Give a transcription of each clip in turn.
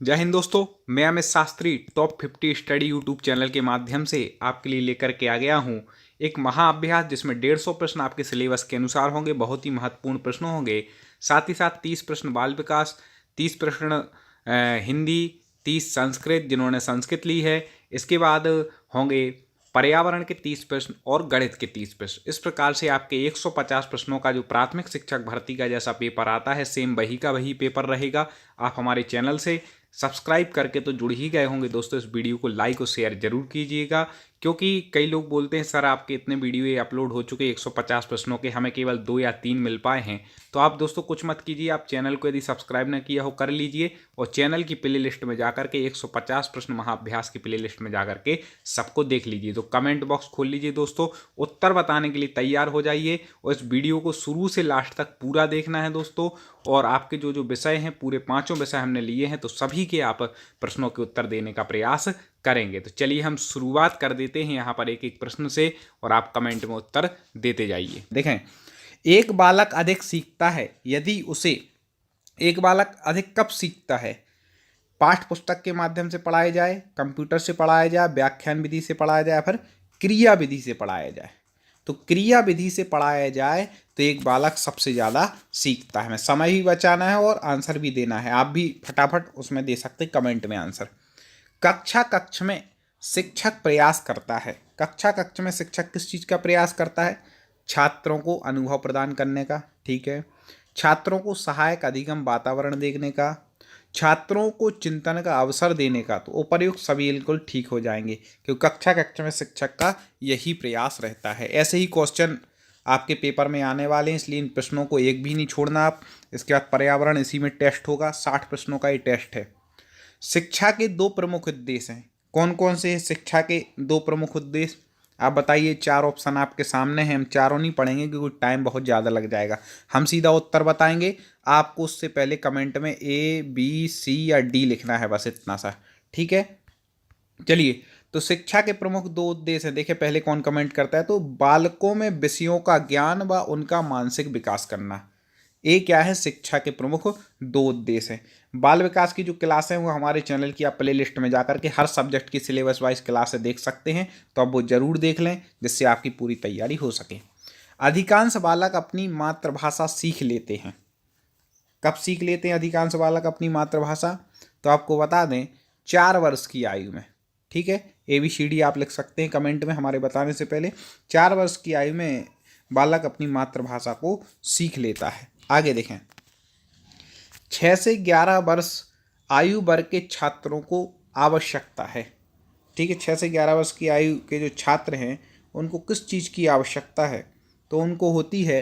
जय हिंद दोस्तों। मैं Amit Shastri top 50 study YouTube channel के माध्यम से आपके लिए लेकर के आ गया हूं एक महाअभ्यास जिसमें 150 प्रश्न आपके सिलेबस के अनुसार होंगे। बहुत ही महत्वपूर्ण प्रश्न होंगे। साथ ही साथ 30 प्रश्न बाल विकास, 30 प्रश्न हिंदी, 30 संस्कृत जिन्होंने संस्कृत ली है। इसके बाद होंगे पर्यावरण के 30 प्रश्न और गणित के 30 प्रश्न। इस प्रकार से आपके 150 प्रश्नों का जो प्राथमिक शिक्षक भर्ती का जैसा पेपर आता है सेम वही का वही पेपर रहेगा। आप हमारे चैनल से सब्सक्राइब करके तो जुड़ ही गए होंगे दोस्तों। इस वीडियो को लाइक और शेयर जरूर कीजिएगा, क्योंकि कई लोग बोलते हैं सर आपके इतने वीडियो ये अपलोड हो चुके 150 प्रश्नों के, हमें केवल 2 या 3 मिल पाए हैं। तो आप दोस्तों कुछ मत कीजिए, आप चैनल को यदि सब्सक्राइब न किया हो कर लीजिए और चैनल की प्ले लिस्ट में जाकर के 150 प्रश्न महाअभ्यास की प्ले लिस्ट में जाकर के सबको देख लीजिए। तो कमेंट बॉक्स खोल लीजिए दोस्तों, उत्तर बताने के लिए तैयार हो जाइए और इस वीडियो को शुरू से लास्ट तक पूरा देखना है दोस्तों। और आपके जो जो विषय हैं पूरे 5 विषय हमने लिए हैं, तो सभी के आप प्रश्नों के उत्तर देने का प्रयास करेंगे। तो चलिए हम शुरुआत कर देते हैं यहाँ पर एक एक प्रश्न से और आप कमेंट में उत्तर देते जाइए। देखें, एक बालक अधिक सीखता है यदि उसे एक बालक अधिक कब सीखता है? पाठ्य पुस्तक के माध्यम से पढ़ाया जाए, कंप्यूटर से पढ़ाया जाए, व्याख्यान विधि से पढ़ाया जाए, फिर क्रिया विधि से पढ़ाया जाए। तो क्रिया विधि से पढ़ाया जाए तो एक बालक सबसे ज़्यादा सीखता है। हमें समय भी बचाना है और आंसर भी देना है। आप भी फटाफट उसमें दे सकते हैं कमेंट में आंसर। कक्ष में शिक्षक प्रयास करता है। कक्ष में शिक्षक किस चीज़ का प्रयास करता है? छात्रों को अनुभव प्रदान करने का, ठीक है। छात्रों को सहायक अधिगम वातावरण देखने का, छात्रों को चिंतन का अवसर देने का। तो उपर्युक्त सभी बिल्कुल ठीक हो जाएंगे, क्योंकि कक्ष में शिक्षक का यही प्रयास रहता है। ऐसे ही क्वेश्चन आपके पेपर में आने वाले हैं, इसलिए इन प्रश्नों को एक भी नहीं छोड़ना आप। इसके बाद पर्यावरण, इसी में टेस्ट होगा, 60 प्रश्नों का ये टेस्ट है। शिक्षा के 2 प्रमुख उद्देश्य हैं। कौन कौन से हैं शिक्षा के 2 प्रमुख उद्देश्य? आप बताइए। 4 ऑप्शन आपके सामने हैं, हम चारों नहीं पढ़ेंगे क्योंकि टाइम बहुत ज़्यादा लग जाएगा। हम सीधा उत्तर बताएंगे, आपको उससे पहले कमेंट में ए बी सी या डी लिखना है, बस इतना सा, ठीक है। चलिए, तो शिक्षा के प्रमुख 2 उद्देश्य हैं। देखिए पहले कौन कमेंट करता है, तो बालकों में विषयों का ज्ञान व उनका मानसिक विकास करना। ये क्या है? शिक्षा के प्रमुख 2 उद्देश्य हैं। बाल विकास की जो क्लास है वो हमारे चैनल की आप प्ले लिस्ट में जाकर के हर सब्जेक्ट की सिलेबस वाइज क्लासें देख सकते हैं, तो आप वो जरूर देख लें जिससे आपकी पूरी तैयारी हो सके। अधिकांश बालक अपनी मातृभाषा सीख लेते हैं। कब सीख लेते हैं अधिकांश बालक अपनी मातृभाषा? तो आपको बता दें 4 वर्ष की आयु में, ठीक है। ABCD आप लिख सकते हैं कमेंट में हमारे बताने से पहले। 4 वर्ष की आयु में बालक अपनी मातृभाषा को सीख लेता है। आगे देखें, 6 से 11 वर्ष आयु वर्ग के छात्रों को आवश्यकता है, ठीक है। 6 से 11 वर्ष की आयु के जो छात्र हैं उनको किस चीज़ की आवश्यकता है? तो उनको होती है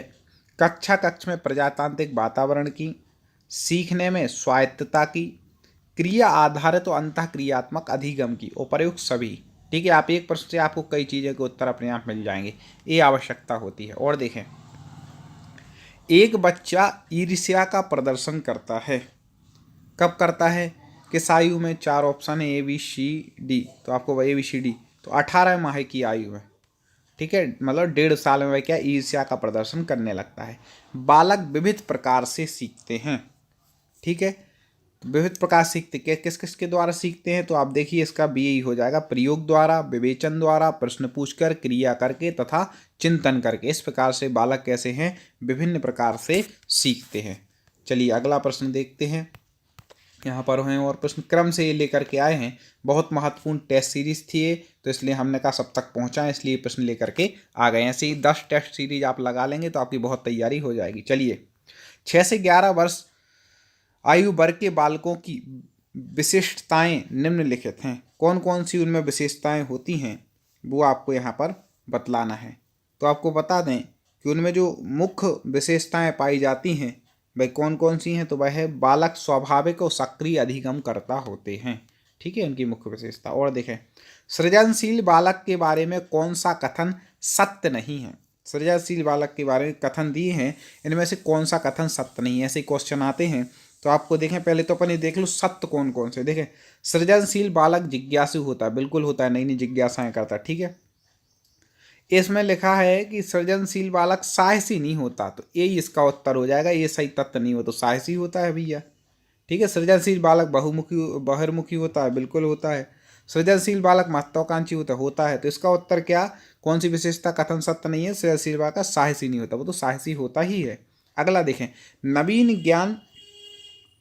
कक्ष में प्रजातांत्रिक वातावरण की, सीखने में स्वायत्तता की, क्रिया आधारित और अंतः क्रियात्मक अधिगम की, उपर्युक्त सभी, ठीक है। आप एक प्रश्न से आपको कई चीज़ों के उत्तर अपने आप मिल जाएंगे। ये आवश्यकता होती है। और देखें, एक बच्चा ईर्ष्या का प्रदर्शन करता है। कब करता है? किस आयु में? 4 ऑप्शन है ABCD, तो आपको ABCD, तो 18 माह की आयु में, ठीक है। मतलब 1.5 साल में वह क्या ईर्ष्या का प्रदर्शन करने लगता है। बालक विविध प्रकार से सीखते हैं, ठीक है। विविध प्रकार सीखते किस किस के द्वारा सीखते हैं? तो आप देखिए इसका भी यही हो जाएगा, प्रयोग द्वारा, विवेचन द्वारा, प्रश्न पूछकर, क्रिया करके तथा चिंतन करके। इस प्रकार से बालक कैसे हैं? विभिन्न प्रकार से सीखते हैं। चलिए अगला प्रश्न देखते हैं। यहाँ पर हैं और प्रश्न क्रम से ये लेकर के आए हैं। बहुत महत्वपूर्ण टेस्ट सीरीज थी ये, तो इसलिए हमने कहा सब तक पहुँचा, इसलिए प्रश्न लेकर के आ गए। ऐसे ही 10 टेस्ट सीरीज आप लगा लेंगे तो आपकी बहुत तैयारी हो जाएगी। चलिए, 6 से 11 वर्ष आयु वर्ग के बालकों की विशिष्टताएं निम्नलिखित हैं। कौन कौन सी उनमें विशेषताएं होती हैं वो आपको यहाँ पर बतलाना है। तो आपको बता दें कि उनमें जो मुख्य विशेषताएं पाई जाती हैं वह कौन कौन सी हैं? तो वह है बालक स्वाभाविक और सक्रिय अधिगम करता होते हैं, ठीक है, उनकी मुख्य विशेषता। और देखें, सृजनशील बालक के बारे में कौन सा कथन सत्य नहीं है? सृजनशील बालक के बारे में कथन दिए हैं, इनमें से कौन सा कथन सत्य नहीं है? ऐसे क्वेश्चन आते हैं, तो आपको देखें पहले तो अपन ये देख लो सत्य कौन कौन से। देखें, सृजनशील बालक जिज्ञासु होता है, बिल्कुल होता है, नई नई जिज्ञासाएं करता है, ठीक है। इसमें लिखा है कि सृजनशील बालक साहसी नहीं होता, तो यही इसका उत्तर हो जाएगा। ये सही तथ्य नहीं हो तो साहसी होता है भैया, ठीक है। सृजनशील बालक बहिर्मुखी होता है, बिल्कुल होता है। सृजनशील बालक महत्वाकांक्षी होता है। तो इसका उत्तर क्या, कौन सी विशेषता कथन सत्य नहीं है? सृजनशील बालक साहसी नहीं होता, वो तो साहसी होता ही है। अगला देखें, नवीन ज्ञान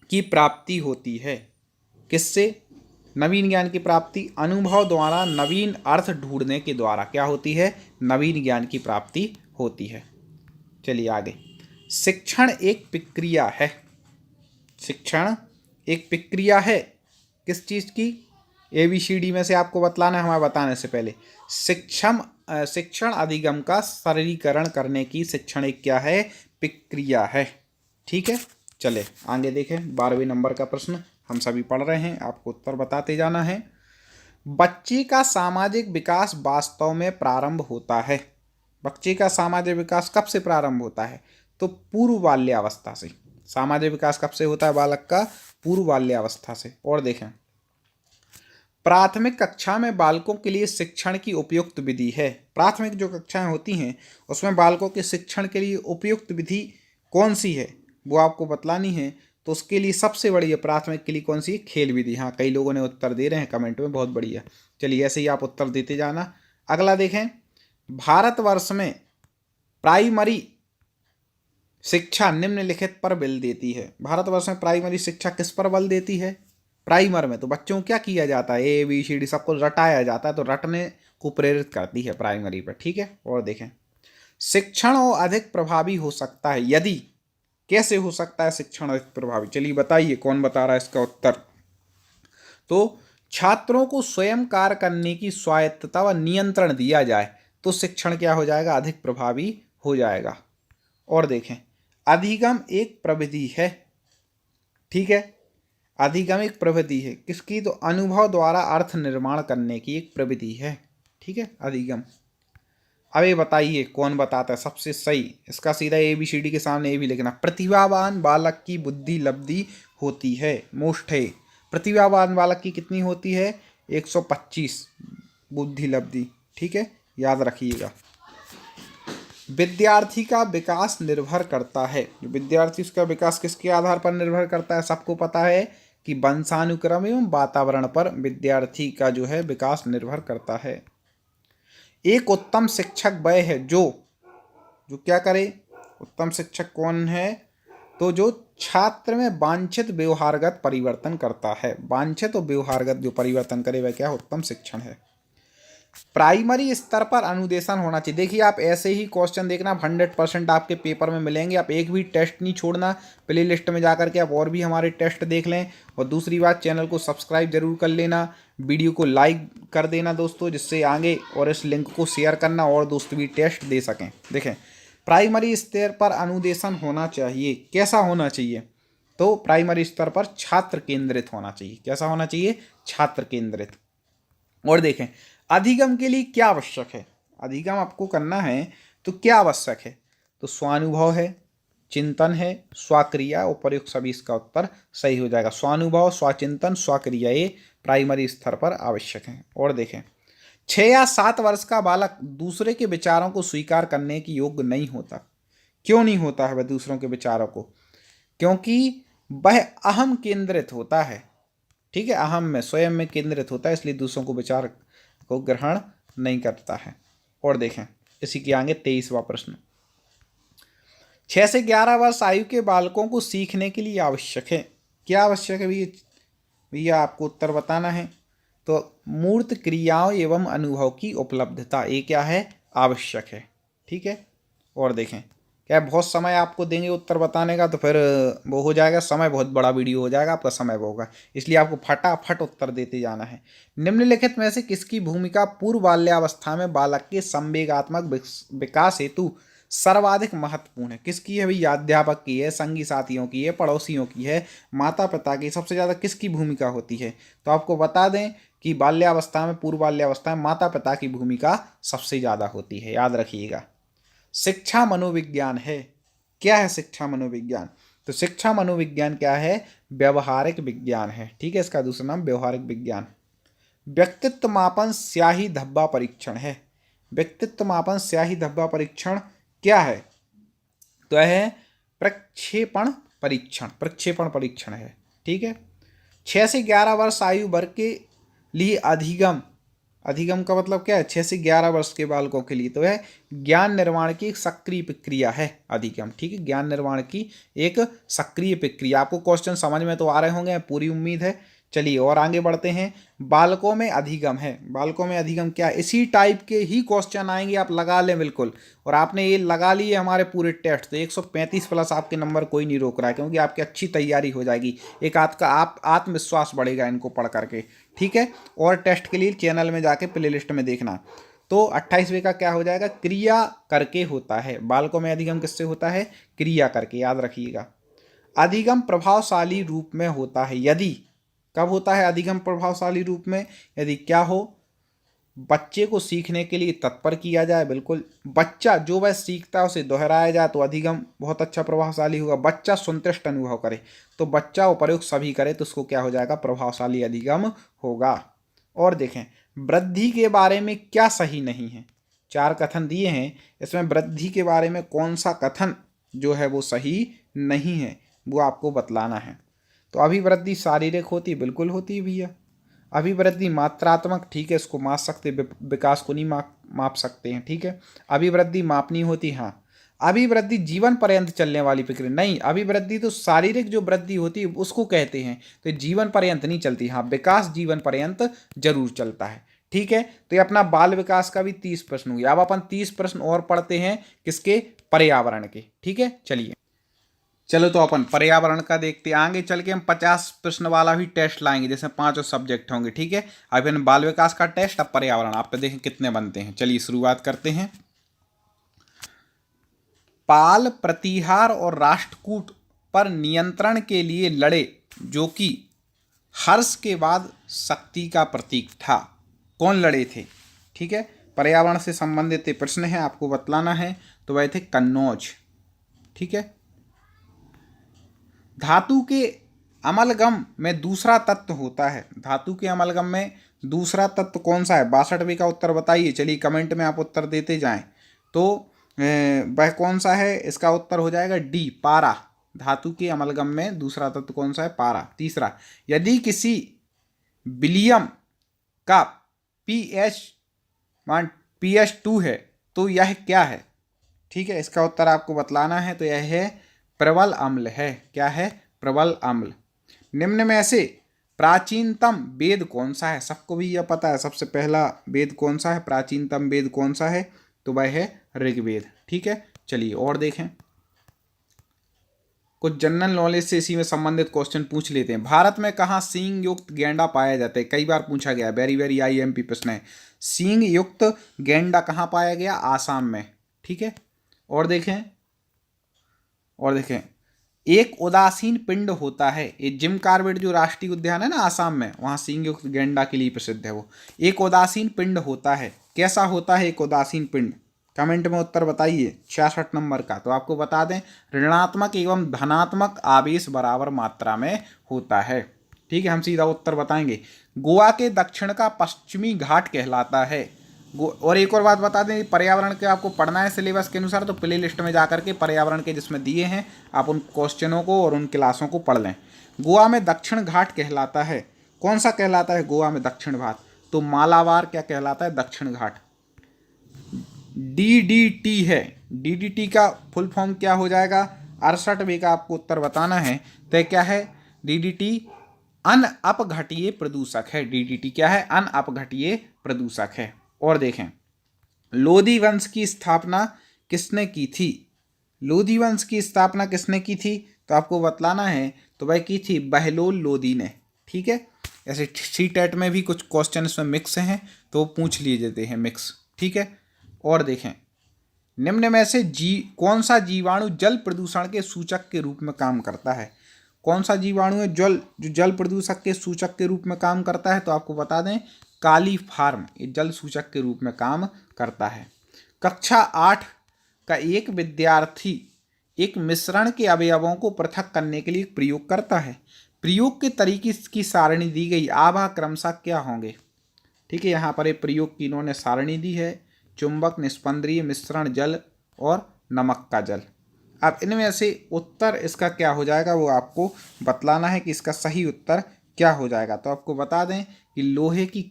की प्राप्ति होती है किससे? नवीन ज्ञान की प्राप्ति अनुभव द्वारा, नवीन अर्थ ढूंढने के द्वारा क्या होती है? नवीन ज्ञान की प्राप्ति होती है। चलिए आगे, शिक्षण एक प्रक्रिया है। शिक्षण एक प्रक्रिया है किस चीज़ की? ABCD में से आपको बतलाना है हमारे बताने से पहले। शिक्षण अधिगम का सरलीकरण करने की शिक्षण एक क्या है? प्रक्रिया है। ठीक है, चले आगे देखें। 12वें नंबर का प्रश्न हम सभी पढ़ रहे हैं, आपको उत्तर बताते जाना है। बच्चे का सामाजिक विकास वास्तव में प्रारंभ होता है। बच्चे का सामाजिक विकास कब से प्रारंभ होता है? तो पूर्व बाल्यावस्था से। सामाजिक विकास कब से होता है बालक का? पूर्व बाल्यावस्था से। और देखें, प्राथमिक कक्षा में बालकों के लिए शिक्षण की उपयुक्त विधि है। प्राथमिक जो कक्षाएं होती हैं उसमें बालकों के शिक्षण के लिए उपयुक्त विधि कौन सी है वो आपको बतलानी है। तो उसके लिए सबसे बढ़िया प्राथमिक के लिए कौन सी है? खेल विधि। हाँ, कई लोगों ने उत्तर दे रहे हैं कमेंट में, बहुत बढ़िया। चलिए ऐसे ही आप उत्तर देते जाना। अगला देखें, भारतवर्ष में प्राइमरी शिक्षा निम्नलिखित पर बल देती है। भारतवर्ष में प्राइमरी शिक्षा किस पर बल देती है? प्राइमर में तो बच्चों को क्या किया जाता है? ABCD सबको रटाया जाता है, तो रटने को प्रेरित करती है प्राइमरी पर। ठीक है, और देखें, शिक्षण और अधिक प्रभावी हो सकता है यदि। कैसे हो सकता है शिक्षण अधिक प्रभावी? चलिए बताइए, कौन बता रहा है इसका उत्तर? तो छात्रों को स्वयं कार्य करने की स्वायत्तता व नियंत्रण दिया जाए तो शिक्षण क्या हो जाएगा? अधिक प्रभावी हो जाएगा। और देखें, अधिगम एक प्रविधि है। ठीक है, अधिगम एक प्रविधि है किसकी? तो अनुभव द्वारा अर्थ निर्माण करने की एक प्रविधि है। ठीक है, अधिगम। अब ये बताइए कौन बताता है सबसे सही? इसका सीधा ABCD के सामने ये भी लिखना। प्रतिभावान बालक की बुद्धि लब्धि होती है मोस्ट है। प्रतिभावान बालक की कितनी होती है? 125 बुद्धि लब्धि। ठीक है, याद रखिएगा। विद्यार्थी का विकास निर्भर करता है। विद्यार्थी उसका विकास किसके आधार पर निर्भर करता है? सबको पता है कि वंशानुक्रम एवं वातावरण पर विद्यार्थी का जो है विकास निर्भर करता है। एक उत्तम शिक्षक वह है जो क्या करे? उत्तम शिक्षक कौन है? तो जो छात्र में वांछित व्यवहारगत परिवर्तन करता है। वांछित और व्यवहारगत जो परिवर्तन करे वह क्या? उत्तम शिक्षण है। प्राइमरी स्तर पर अनुदेशन होना चाहिए। देखिए, आप ऐसे ही क्वेश्चन देखना, 100% आपके पेपर में मिलेंगे। आप एक भी टेस्ट नहीं छोड़ना। प्ले लिस्ट में जाकर के आप और भी हमारे टेस्ट देख लें। और दूसरी बात, चैनल को सब्सक्राइब जरूर कर लेना, वीडियो को लाइक कर देना दोस्तों, जिससे आगे, और इस लिंक को शेयर करना और दोस्त भी टेस्ट दे सकें। देखें, प्राइमरी स्तर पर अनुदेशन होना चाहिए। कैसा होना चाहिए? तो प्राइमरी स्तर पर छात्र केंद्रित होना चाहिए। कैसा होना चाहिए? छात्र केंद्रित। और देखें, अधिगम के लिए क्या आवश्यक है? अधिगम आपको करना है तो क्या आवश्यक है? तो स्वानुभव है, चिंतन है, स्वाक्रिया, उपयुक्त सभी इसका उत्तर सही हो जाएगा। स्वानुभव, स्वाचिंतन, स्वाक्रिया ये प्राइमरी स्तर पर आवश्यक है। और देखें, 6 या 7 वर्ष का बालक दूसरे के विचारों को स्वीकार करने के योग्य नहीं होता। क्यों नहीं होता है वह दूसरों के विचारों को? क्योंकि वह अहम केंद्रित होता है। ठीक है, अहम में, स्वयं में केंद्रित होता है, इसलिए दूसरों को विचार को ग्रहण नहीं करता है। और देखें, इसी के आगे 23वां प्रश्न, 6 से 11 वर्ष आयु के बालकों को सीखने के लिए आवश्यक है। क्या आवश्यक है भैया? आपको उत्तर बताना है। तो मूर्त क्रियाओं एवं अनुभव की उपलब्धता, ये क्या है? आवश्यक है। ठीक है, और देखें, क्या बहुत समय आपको देंगे उत्तर बताने का, तो फिर वो हो जाएगा, समय बहुत बड़ा वीडियो हो जाएगा, आपका समय वो होगा, इसलिए आपको फटाफट उत्तर देते जाना है। निम्नलिखित में से किसकी भूमिका पूर्व बाल्यावस्था में बालक के संवेगात्मक विकास हेतु सर्वाधिक महत्वपूर्ण है? किसकी है भैया? अध्यापक की है, संगी साथियों की है, पड़ोसियों की है, माता पिता की? सबसे ज़्यादा किसकी भूमिका होती है? तो आपको बता दें कि बाल्यावस्था में, पूर्व बाल्यावस्था में माता पिता की भूमिका सबसे ज़्यादा होती है, याद रखिएगा। शिक्षा मनोविज्ञान है। क्या है शिक्षा मनोविज्ञान? तो शिक्षा मनोविज्ञान क्या है? व्यवहारिक विज्ञान है। ठीक है, इसका दूसरा नाम व्यवहारिक विज्ञान। व्यक्तित्व मापन स्याही धब्बा परीक्षण है। व्यक्तित्व मापन स्याही धब्बा परीक्षण क्या है? तो यह प्रक्षेपण परीक्षण। प्रक्षेपण परीक्षण है। ठीक है। 6 से 11 वर्ष आयु वर्ग के लिए अधिगम, अधिगम का मतलब क्या है, 6 से 11 वर्ष के बालकों के लिए तो है ज्ञान निर्माण की एक सक्रिय प्रक्रिया है अधिगम। ठीक है, ज्ञान निर्माण की एक सक्रिय प्रक्रिया। आपको क्वेश्चन समझ में तो आ रहे होंगे, पूरी उम्मीद है। चलिए और आगे बढ़ते हैं। बालकों में अधिगम है, बालकों में अधिगम क्या है, इसी टाइप के ही क्वेश्चन आएंगे, आप लगा लें बिल्कुल। और आपने ये लगा लिए हमारे पूरे टेस्ट, तो 135 प्लस आपके नंबर कोई नहीं रोक रहा है, क्योंकि आपकी अच्छी तैयारी हो जाएगी, एक आप आत्मविश्वास बढ़ेगा इनको पढ़ करके। ठीक है, और टेस्ट के लिए चैनल में जाके प्लेलिस्ट में देखना। तो 28वें का क्या हो जाएगा, क्रिया करके होता है। बालकों में अधिगम किससे होता है, क्रिया करके, याद रखिएगा। अधिगम प्रभावशाली रूप में होता है यदि, कब होता है अधिगम प्रभावशाली रूप में, यदि क्या हो, बच्चे को सीखने के लिए तत्पर किया जाए। बिल्कुल, बच्चा जो वह सीखता है उसे दोहराया जाए तो अधिगम बहुत अच्छा प्रभावशाली होगा। बच्चा संतुष्ट अनुभव करे, तो बच्चा उपयुक्त सभी करे तो उसको क्या हो जाएगा, प्रभावशाली अधिगम होगा। और देखें वृद्धि के बारे में क्या सही नहीं है, 4 कथन दिए हैं, इसमें वृद्धि के बारे में कौन सा कथन जो है वो सही नहीं है, वो आपको बतलाना है। तो अभिवृद्धि शारीरिक होती, बिल्कुल होती है भैया। अभिवृद्धि मात्रात्मक, ठीक है, इसको माप सकते, विकास को नहीं माप सकते हैं। ठीक है, अभिवृद्धि मापनी होती, हाँ। अभिवृद्धि जीवन पर्यंत चलने वाली प्रक्रिया नहीं, अभिवृद्धि तो शारीरिक जो वृद्धि होती है उसको कहते हैं, तो जीवन पर्यंत नहीं चलती। हाँ, विकास जीवन पर्यंत जरूर चलता है। ठीक है, तो ये अपना बाल विकास का भी 30 प्रश्न हो गया। अब अपन 30 प्रश्न और पढ़ते हैं, किसके, पर्यावरण के। ठीक है, चलिए चलो तो अपन पर्यावरण का देखते हैं। आगे चल के हम 50 प्रश्न वाला भी टेस्ट लाएंगे, जैसे 5 सब्जेक्ट होंगे। ठीक है, अभी हम बाल विकास का टेस्ट, अब पर्यावरण, आप पे देखें कितने बनते हैं। चलिए शुरुआत करते हैं। पाल प्रतिहार और राष्ट्रकूट पर नियंत्रण के लिए लड़े, जो कि हर्ष के बाद शक्ति का प्रतीक था। कौन लड़े थे, ठीक है, पर्यावरण से संबंधित प्रश्न है, आपको बतलाना है। तो वह थे कन्नौज। ठीक है, धातु के अमलगम में दूसरा तत्व होता है, धातु के अमलगम में दूसरा तत्व कौन सा है, 62वें का उत्तर बताइए। चलिए कमेंट में आप उत्तर देते जाएं। तो वह कौन सा है, इसका उत्तर हो जाएगा डी, पारा। धातु के अमलगम में दूसरा तत्व कौन सा है, पारा। तीसरा, यदि किसी विलियम का pH मान pH2 है तो यह क्या है। ठीक है, इसका उत्तर आपको बतलाना है। तो यह है प्रबल अम्ल है। क्या है, प्रबल अम्ल। निम्न में से प्राचीनतम वेद कौन सा है, सबको भी यह पता है, सबसे पहला वेद कौन सा है, प्राचीनतम वेद कौन सा है, तो वह है ऋग्वेद। ठीक है, चलिए और देखें, कुछ जनरल नॉलेज से इसी में संबंधित क्वेश्चन पूछ लेते हैं। भारत में कहाँ सींग युक्त गेंडा पाया जाता है, कई बार पूछा गया, वेरी वेरी IMP प्रश्न है। सींग युक्त गेंडा कहाँ पाया गया, आसाम में। ठीक है, और देखें, और देखें, एक उदासीन पिंड होता है, ये जिम कॉर्बेट जो राष्ट्रीय उद्यान है ना आसाम में, वहाँ सींग युक्त गेंडा के लिए प्रसिद्ध है वो। एक उदासीन पिंड होता है, कैसा होता है एक उदासीन पिंड, कमेंट में उत्तर बताइए। 66 नंबर का। तो आपको बता दें, ऋणात्मक एवं धनात्मक आवेश बराबर मात्रा में होता है। ठीक है, हम सीधा उत्तर बताएंगे। गोवा के दक्षिण का पश्चिमी घाट कहलाता है। और एक और बात बता दें, पर्यावरण के आपको पढ़ना है सिलेबस के अनुसार, तो प्ले लिस्ट में जाकर के पर्यावरण के जिसमें दिए हैं आप उन क्वेश्चनों को और उन क्लासों को पढ़ लें। गोवा में दक्षिण घाट कहलाता है, कौन सा कहलाता है गोवा में दक्षिण घाट, तो मालाबार क्या कहलाता है, दक्षिण घाट। DDT है, DDT का फुल फॉर्म क्या हो जाएगा, 68वें का आपको उत्तर बताना है। तो क्या है, DDT अनअपघटीय प्रदूषक है। DDT क्या है, अनअपघटीय प्रदूषक है। और देखें, लोधी वंश की स्थापना किसने की थी, लोधी वंश की स्थापना किसने की थी, तो आपको बतलाना है। तो वह की थी बहलोल लोधी ने। ठीक है, ऐसे CTET में भी कुछ क्वेश्चन इसमें मिक्स हैं, तो वो पूछ लिए जाते हैं मिक्स। ठीक है, और देखें, निम्न में से कौन सा जीवाणु जल प्रदूषण के सूचक के रूप में काम करता है, कौन सा जीवाणु है जो जल प्रदूषक के सूचक के रूप में काम करता है, तो आपको बता दें काली फार्म, ये जल सूचक के रूप में काम करता है। कक्षा 8 का एक विद्यार्थी एक मिश्रण के अवयवों को पृथक करने के लिए एक प्रयोग करता है। प्रयोग के तरीके की सारणी दी गई, आभा क्रमशः क्या होंगे। ठीक है, यहाँ पर एक प्रयोग की इन्होंने सारणी दी है, चुंबक, निस्पंदीय, मिश्रण जल और नमक का जल। अब इनमें से उत्तर इसका क्या हो जाएगा वो आपको बतलाना है कि इसका सही उत्तर क्या हो जाएगा। तो आपको बता दें कि लोहे की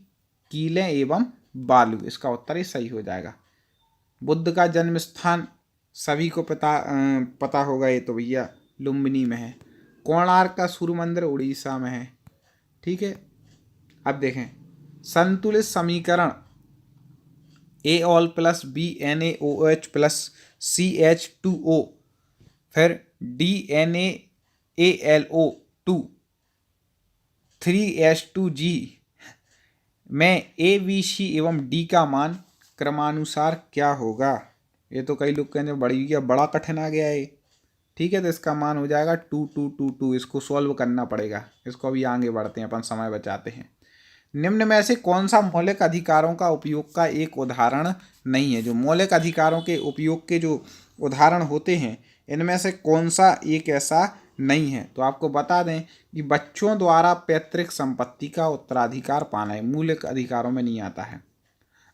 कीलें एवं बालू, इसका उत्तर ही सही हो जाएगा। बुद्ध का जन्म स्थान सभी को पता होगा, ये तो भैया लुम्बिनी में है। कोणार्क का सूर्य मंदिर उड़ीसा में है। ठीक है, अब देखें संतुलित समीकरण AL+BNaOH प्लस CH2O फिर DNaAlO2 3H2G में ABC एवं D का मान क्रमानुसार क्या होगा। ये तो कई लोग कहेंगे बड़ा कठिन आ गया है। ठीक है, तो इसका मान हो जाएगा 2222। इसको सॉल्व करना पड़ेगा। इसको अभी आगे बढ़ते हैं, अपन समय बचाते हैं। निम्न में से कौन सा मौलिक अधिकारों का उपयोग का एक उदाहरण नहीं है। जो मौलिक अधिकारों के उपयोग के जो उदाहरण होते हैं इनमें से कौन सा एक ऐसा नहीं है। तो आपको बता दें कि बच्चों द्वारा पैतृक संपत्ति का उत्तराधिकार पाना है, मौलिक अधिकारों में नहीं आता है।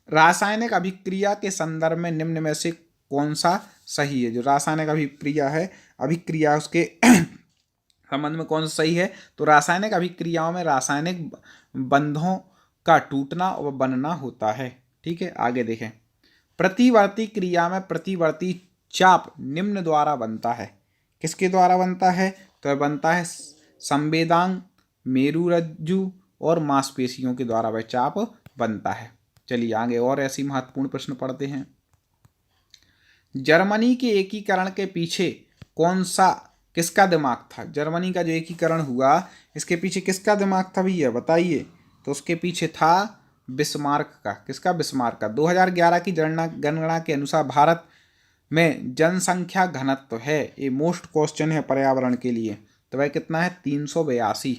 रासायनिक अभिक्रिया के संदर्भ में निम्न में से कौन सा सही है। जो रासायनिक अभिक्रिया उसके संबंध में कौन सा सही है। तो रासायनिक अभिक्रियाओं में रासायनिक बंधों का टूटना और बनना होता है। ठीक है, आगे देखें। प्रतिवर्ती क्रिया में प्रतिवर्ती चाप निम्न द्वारा बनता है। किसके द्वारा बनता है। तो बनता है संवेदांग, मेरुरज्जु और मांसपेशियों के द्वारा वह चाप बनता है। चलिए आगे और ऐसी महत्वपूर्ण प्रश्न पढ़ते हैं। जर्मनी के एकीकरण के पीछे किसका दिमाग था। जर्मनी का जो एकीकरण हुआ इसके पीछे किसका दिमाग था भैया बताइए। तो उसके पीछे था बिस्मार्क का। किसका। बिस्मार्क का। 2011 की जनगणना के अनुसार भारत में जनसंख्या घनत्व है, ये मोस्ट क्वेश्चन है पर्यावरण के लिए, तो वह कितना है 382।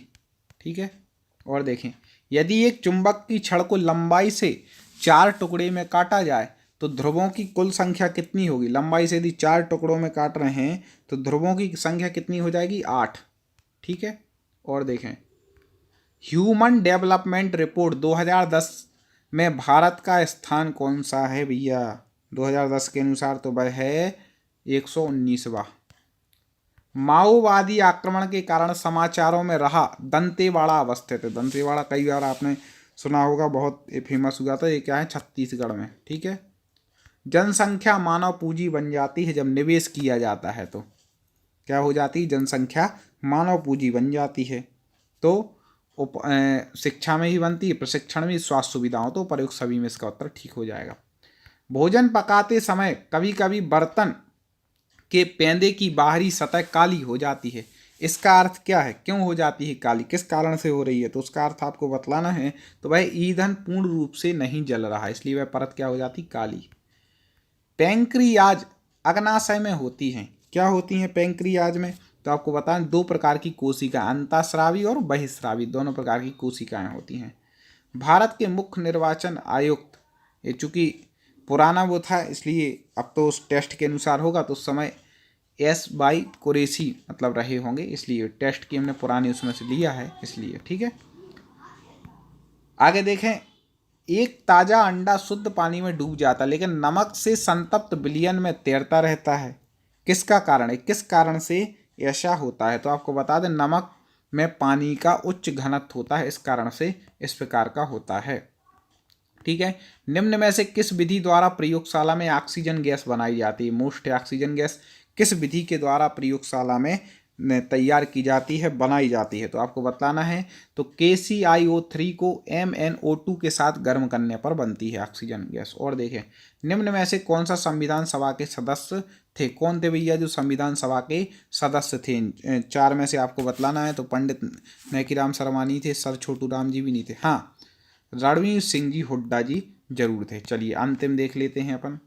ठीक है, और देखें यदि एक चुंबक की छड़ को लंबाई से 4 टुकड़े में काटा जाए तो ध्रुवों की कुल संख्या कितनी होगी। लंबाई से यदि 4 टुकड़ों में काट रहे हैं तो ध्रुवों की संख्या कितनी हो जाएगी 8। ठीक है, और देखें ह्यूमन डेवलपमेंट रिपोर्ट 2010 में भारत का स्थान कौन सा है भैया। 2010 के अनुसार तो वह है 119वां। माओवादी आक्रमण के कारण समाचारों में रहा दंतेवाड़ा अवस्थित है। दंतेवाड़ा कई बार आपने सुना होगा, बहुत फेमस हुआ था। ये क्या है छत्तीसगढ़ में। ठीक है, जनसंख्या मानव पूंजी बन जाती है जब निवेश किया जाता है। तो क्या हो जाती है जनसंख्या मानव पूंजी बन जाती है। तो शिक्षा में ही बनती है, प्रशिक्षण में, स्वास्थ्य सुविधाओं, तो प्रयोग सभी में इसका उत्तर ठीक हो जाएगा। भोजन पकाते समय कभी कभी बर्तन के पेंदे की बाहरी सतह काली हो जाती है। इसका अर्थ क्या है, क्यों हो जाती है काली, किस कारण से हो रही है। तो उसका अर्थ आपको बतलाना है। तो वह ईंधन पूर्ण रूप से नहीं जल रहा है, इसलिए वह परत क्या हो जाती काली। पैंक्रियाज अग्नाशय में होती हैं। क्या होती हैं पैंक्रियाज में। तो आपको बताएं 2 प्रकार की कोशिका, अंतःस्रावी और बहिःस्रावी, दोनों प्रकार की कोशिकाएं होती हैं। भारत के मुख्य निर्वाचन आयुक्त, ये चूंकि पुराना वो था इसलिए अब तो उस टेस्ट के अनुसार होगा, तो उस समय S. कुरैशी मतलब रहे होंगे, इसलिए टेस्ट की हमने पुरानी उसमें से लिया है इसलिए। ठीक है, आगे देखें। एक ताज़ा अंडा शुद्ध पानी में डूब जाता है लेकिन नमक से संतप्त विलयन में तैरता रहता है। किसका कारण है, किस कारण से ऐसा होता है। तो आपको बता दें नमक में पानी का उच्च घनत्व होता है, इस कारण से इस प्रकार का होता है। ठीक है, निम्न में से किस विधि द्वारा प्रयोगशाला में ऑक्सीजन गैस बनाई जाती है। मोस्ट ऑक्सीजन गैस किस विधि के द्वारा प्रयोगशाला में तैयार की जाती है, बनाई जाती है। तो आपको बताना है। तो KClO3 को MnO2 के साथ गर्म करने पर बनती है ऑक्सीजन गैस। और देखें निम्न में से कौन सा संविधान सभा के सदस्य थे। कौन थे भैया जो संविधान सभा के सदस्य थे। 4 में से आपको बतलाना है। तो पंडित मैकीराम शर्मा नहीं थे, सर छोटू राम जी भी नहीं थे, हाँ रणवीर सिंह जी हुड्डा जी जरूर थे। चलिए अंतिम देख लेते हैं अपन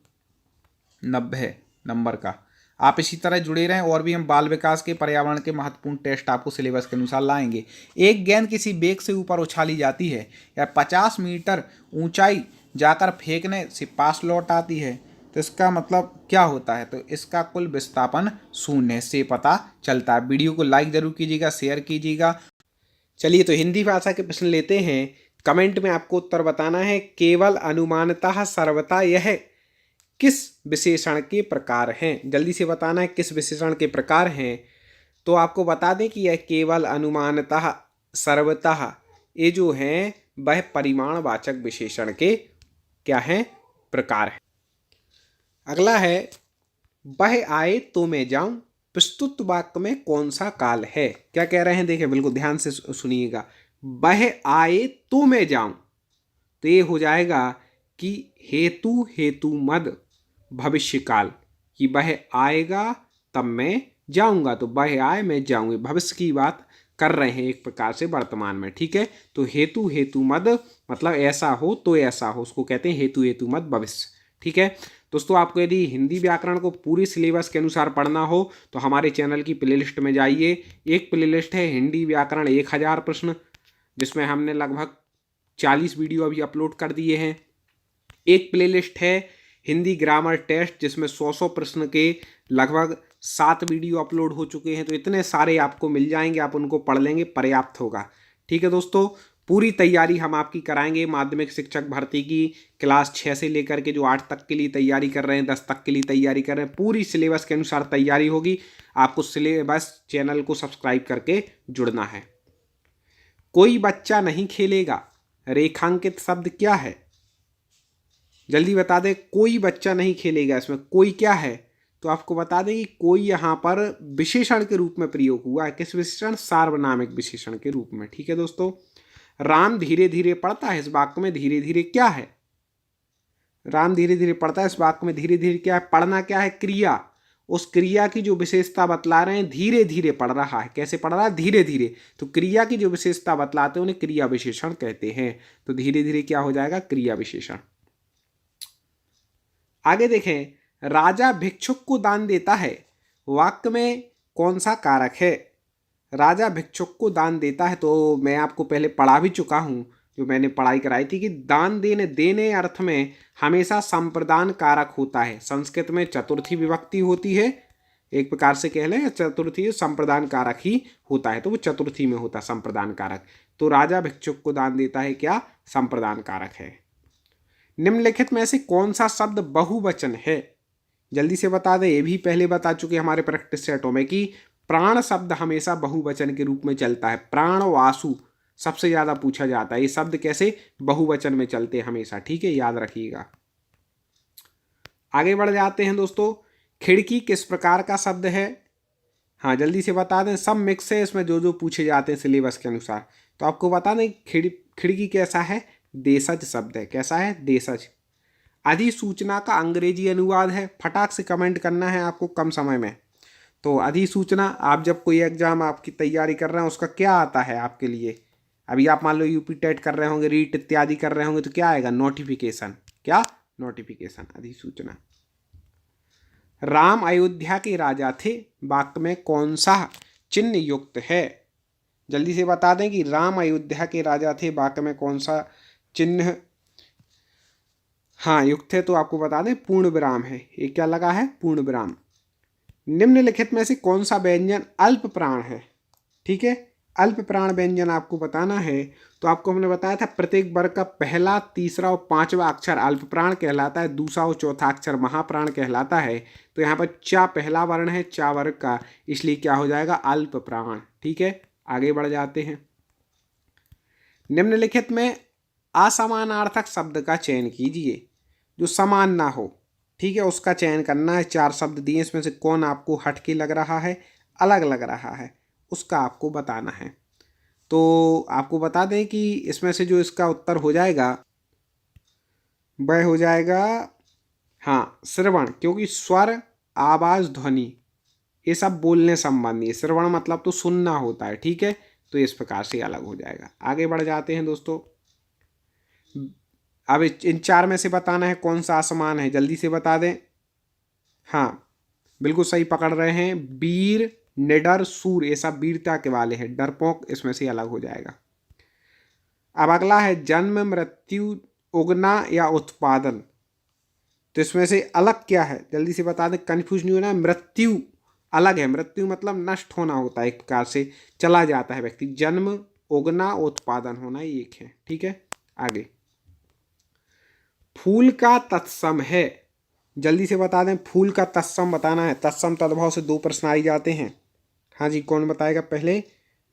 90 नंबर का। आप इसी तरह जुड़े रहें और भी हम बाल विकास के पर्यावरण के महत्वपूर्ण टेस्ट आपको सिलेबस के अनुसार लाएंगे। एक गेंद किसी बेग से ऊपर उछाली जाती है या 50 मीटर ऊंचाई जाकर फेंकने से पास लौट आती है, तो इसका मतलब क्या होता है। तो इसका कुल विस्थापन 0 से पता चलता है। वीडियो को लाइक जरूर कीजिएगा, शेयर कीजिएगा। चलिए तो हिंदी भाषा के प्रश्न लेते हैं। कमेंट में आपको उत्तर बताना है। केवल अनुमानतः सर्वथा यह किस विशेषण के प्रकार हैं? जल्दी से बताना है किस विशेषण के प्रकार हैं। तो आपको बता दें कि यह केवल, अनुमानतः, सर्वतः, ये जो हैं वह परिमाणवाचक विशेषण के क्या हैं? प्रकार हैं। अगला है वह आए तो मैं जाऊं, प्रस्तुत वाक्य में कौन सा काल है? क्या कह रहे हैं, देखिए बिल्कुल ध्यान से सुनिएगा। वह आए तो मैं जाऊं, तो ये हो जाएगा कि हेतु हेतु मद भविष्य काल, कि वह आएगा तब मैं जाऊंगा, तो वह आए मैं जाऊंगी, भविष्य की बात कर रहे हैं एक प्रकार से वर्तमान में। ठीक है, तो हेतु हेतु मद मतलब ऐसा हो तो ऐसा हो, उसको कहते हैं हेतु हेतु मद भविष्य। ठीक है दोस्तों, आपको यदि हिंदी व्याकरण को पूरी सिलेबस के अनुसार पढ़ना हो तो हमारे चैनल की प्लेलिस्ट में जाइए। एक प्लेलिस्ट है हिंदी व्याकरण 1000 प्रश्न, जिसमें हमने लगभग 40 वीडियो अभी अपलोड कर दिए हैं। एक प्लेलिस्ट है हिंदी ग्रामर टेस्ट, जिसमें 100 प्रश्न के लगभग 7 वीडियो अपलोड हो चुके हैं। तो इतने सारे आपको मिल जाएंगे, आप उनको पढ़ लेंगे, पर्याप्त होगा। ठीक है दोस्तों, पूरी तैयारी हम आपकी कराएंगे माध्यमिक शिक्षक भर्ती की, क्लास 6 से लेकर के जो 8 तक के लिए तैयारी कर रहे हैं, 10 तक के लिए तैयारी कर रहे हैं, पूरी सिलेबस के अनुसार तैयारी होगी। आपको सिलेबस चैनल को सब्सक्राइब करके जुड़ना है। कोई बच्चा नहीं खेलेगा, रेखांकित शब्द क्या है? जल्दी बता दें, कोई बच्चा नहीं खेलेगा, इसमें कोई क्या है? तो आपको बता दें कि कोई यहाँ पर विशेषण के रूप में प्रयोग हुआ है। किस विशेषण? सार्वनामिक विशेषण के रूप में। ठीक है दोस्तों, राम धीरे धीरे पढ़ता है, इस वाक्य में धीरे धीरे क्या है? राम धीरे धीरे पढ़ता है, इस वाक्य में धीरे धीरे क्या है? पढ़ना क्या है? क्रिया। उस क्रिया की जो विशेषता बतला रहे हैं, धीरे धीरे पढ़ रहा है। कैसे पढ़ रहा है? धीरे धीरे। तो क्रिया की जो विशेषता बतलाते हैं उन्हें क्रिया विशेषण कहते हैं। तो धीरे धीरे क्या हो जाएगा? क्रिया विशेषण। आगे देखें, राजा भिक्षुक को दान देता है, वाक्य में कौन सा कारक है? राजा भिक्षुक को दान देता है, तो मैं आपको पहले पढ़ा भी चुका हूं, जो मैंने पढ़ाई कराई थी, कि दान देने, देने अर्थ में हमेशा संप्रदान कारक होता है। संस्कृत में चतुर्थी विभक्ति होती है, एक प्रकार से कह लें चतुर्थी संप्रदान कारक ही होता है, तो वो चतुर्थी में होता है संप्रदान कारक। तो राजा भिक्षुक को दान देता है क्या? संप्रदान कारक है। निम्नलिखित में से कौन सा शब्द बहुवचन है? जल्दी से बता दें, ये भी पहले बता चुके हमारे प्रैक्टिस सेटों में कि प्राण शब्द हमेशा बहुवचन के रूप में चलता है। प्राण, वासु सबसे ज्यादा पूछा जाता है। ये शब्द कैसे? बहुवचन में चलते हैं हमेशा। ठीक है, याद रखिएगा। आगे बढ़ जाते हैं दोस्तों। खिड़की किस प्रकार का शब्द है? हाँ, जल्दी से बता दें, सब मिक्स है इसमें, जो जो पूछे जाते हैं सिलेबस के अनुसार। तो आपको बता दें खिड़की कैसा है? देशज शब्द है। कैसा है? देशज। अधिसूचना का अंग्रेजी अनुवाद है, फटाक से कमेंट करना है आपको कम समय में। तो अधिसूचना, आप जब कोई एग्जाम आपकी तैयारी कर रहे हैं उसका क्या आता है आपके लिए? अभी आप मान लो यूपी टेट कर रहे होंगे, रीट इत्यादि कर रहे होंगे, तो क्या आएगा? नोटिफिकेशन। क्या? नोटिफिकेशन, अधिसूचना। राम अयोध्या के राजा थे, वाक्य में कौन सा चिन्ह युक्त है? जल्दी से बता दें कि राम अयोध्या के राजा थे, वाक्य में कौन सा चिन्ह हाँ युक्त है? तो आपको बता दें पूर्ण विराम है। ये क्या लगा है? पूर्ण विराम। निम्नलिखित में से कौन सा व्यंजन अल्प प्राण है? ठीक है, अल्प प्राण व्यंजन आपको बताना है। तो आपको हमने बताया था प्रत्येक वर्ग का पहला, तीसरा और पांचवा अक्षर अल्प प्राण कहलाता है, दूसरा और चौथा अक्षर महाप्राण कहलाता है। तो यहाँ पर चा पहला वर्ण है चा वर्ग का, इसलिए क्या हो जाएगा? अल्प प्राण। ठीक है, आगे बढ़ जाते हैं। निम्नलिखित में असमानार्थक शब्द का चयन कीजिए, जो समान ना हो। ठीक है, उसका चयन करना है। 4 शब्द दिए, इसमें से कौन आपको हटके लग रहा है, अलग लग रहा है, उसका आपको बताना है। तो आपको बता दें कि इसमें से जो इसका उत्तर हो जाएगा वह हो जाएगा हाँ श्रवण, क्योंकि स्वर, आवाज, ध्वनि ये सब बोलने संबंधी है। श्रवण मतलब तो सुनना होता है। ठीक है, तो इस प्रकार से अलग हो जाएगा। आगे बढ़ जाते हैं दोस्तों। अब इन 4 में से बताना है कौन सा असमान है, जल्दी से बता दें। हाँ, बिल्कुल सही पकड़ रहे हैं। वीर, निडर, सूर, ये सब वीरता के वाले हैं। डरपोक इसमें से अलग हो जाएगा। अब अगला है जन्म, मृत्यु, उगना या उत्पादन। तो इसमें से अलग क्या है, जल्दी से बता दें, कंफ्यूज नहीं होना। मृत्यु अलग है, मृत्यु मतलब नष्ट होना होता है, एक प्रकार से चला जाता है व्यक्ति। जन्म, उगना, उत्पादन होना एक है। ठीक है, आगे। फूल का तत्सम है, जल्दी से बता दें। फूल का तत्सम बताना है। तत्सम तद्भव से 2 प्रश्न आ ही जाते हैं। हाँ जी, कौन बताएगा पहले?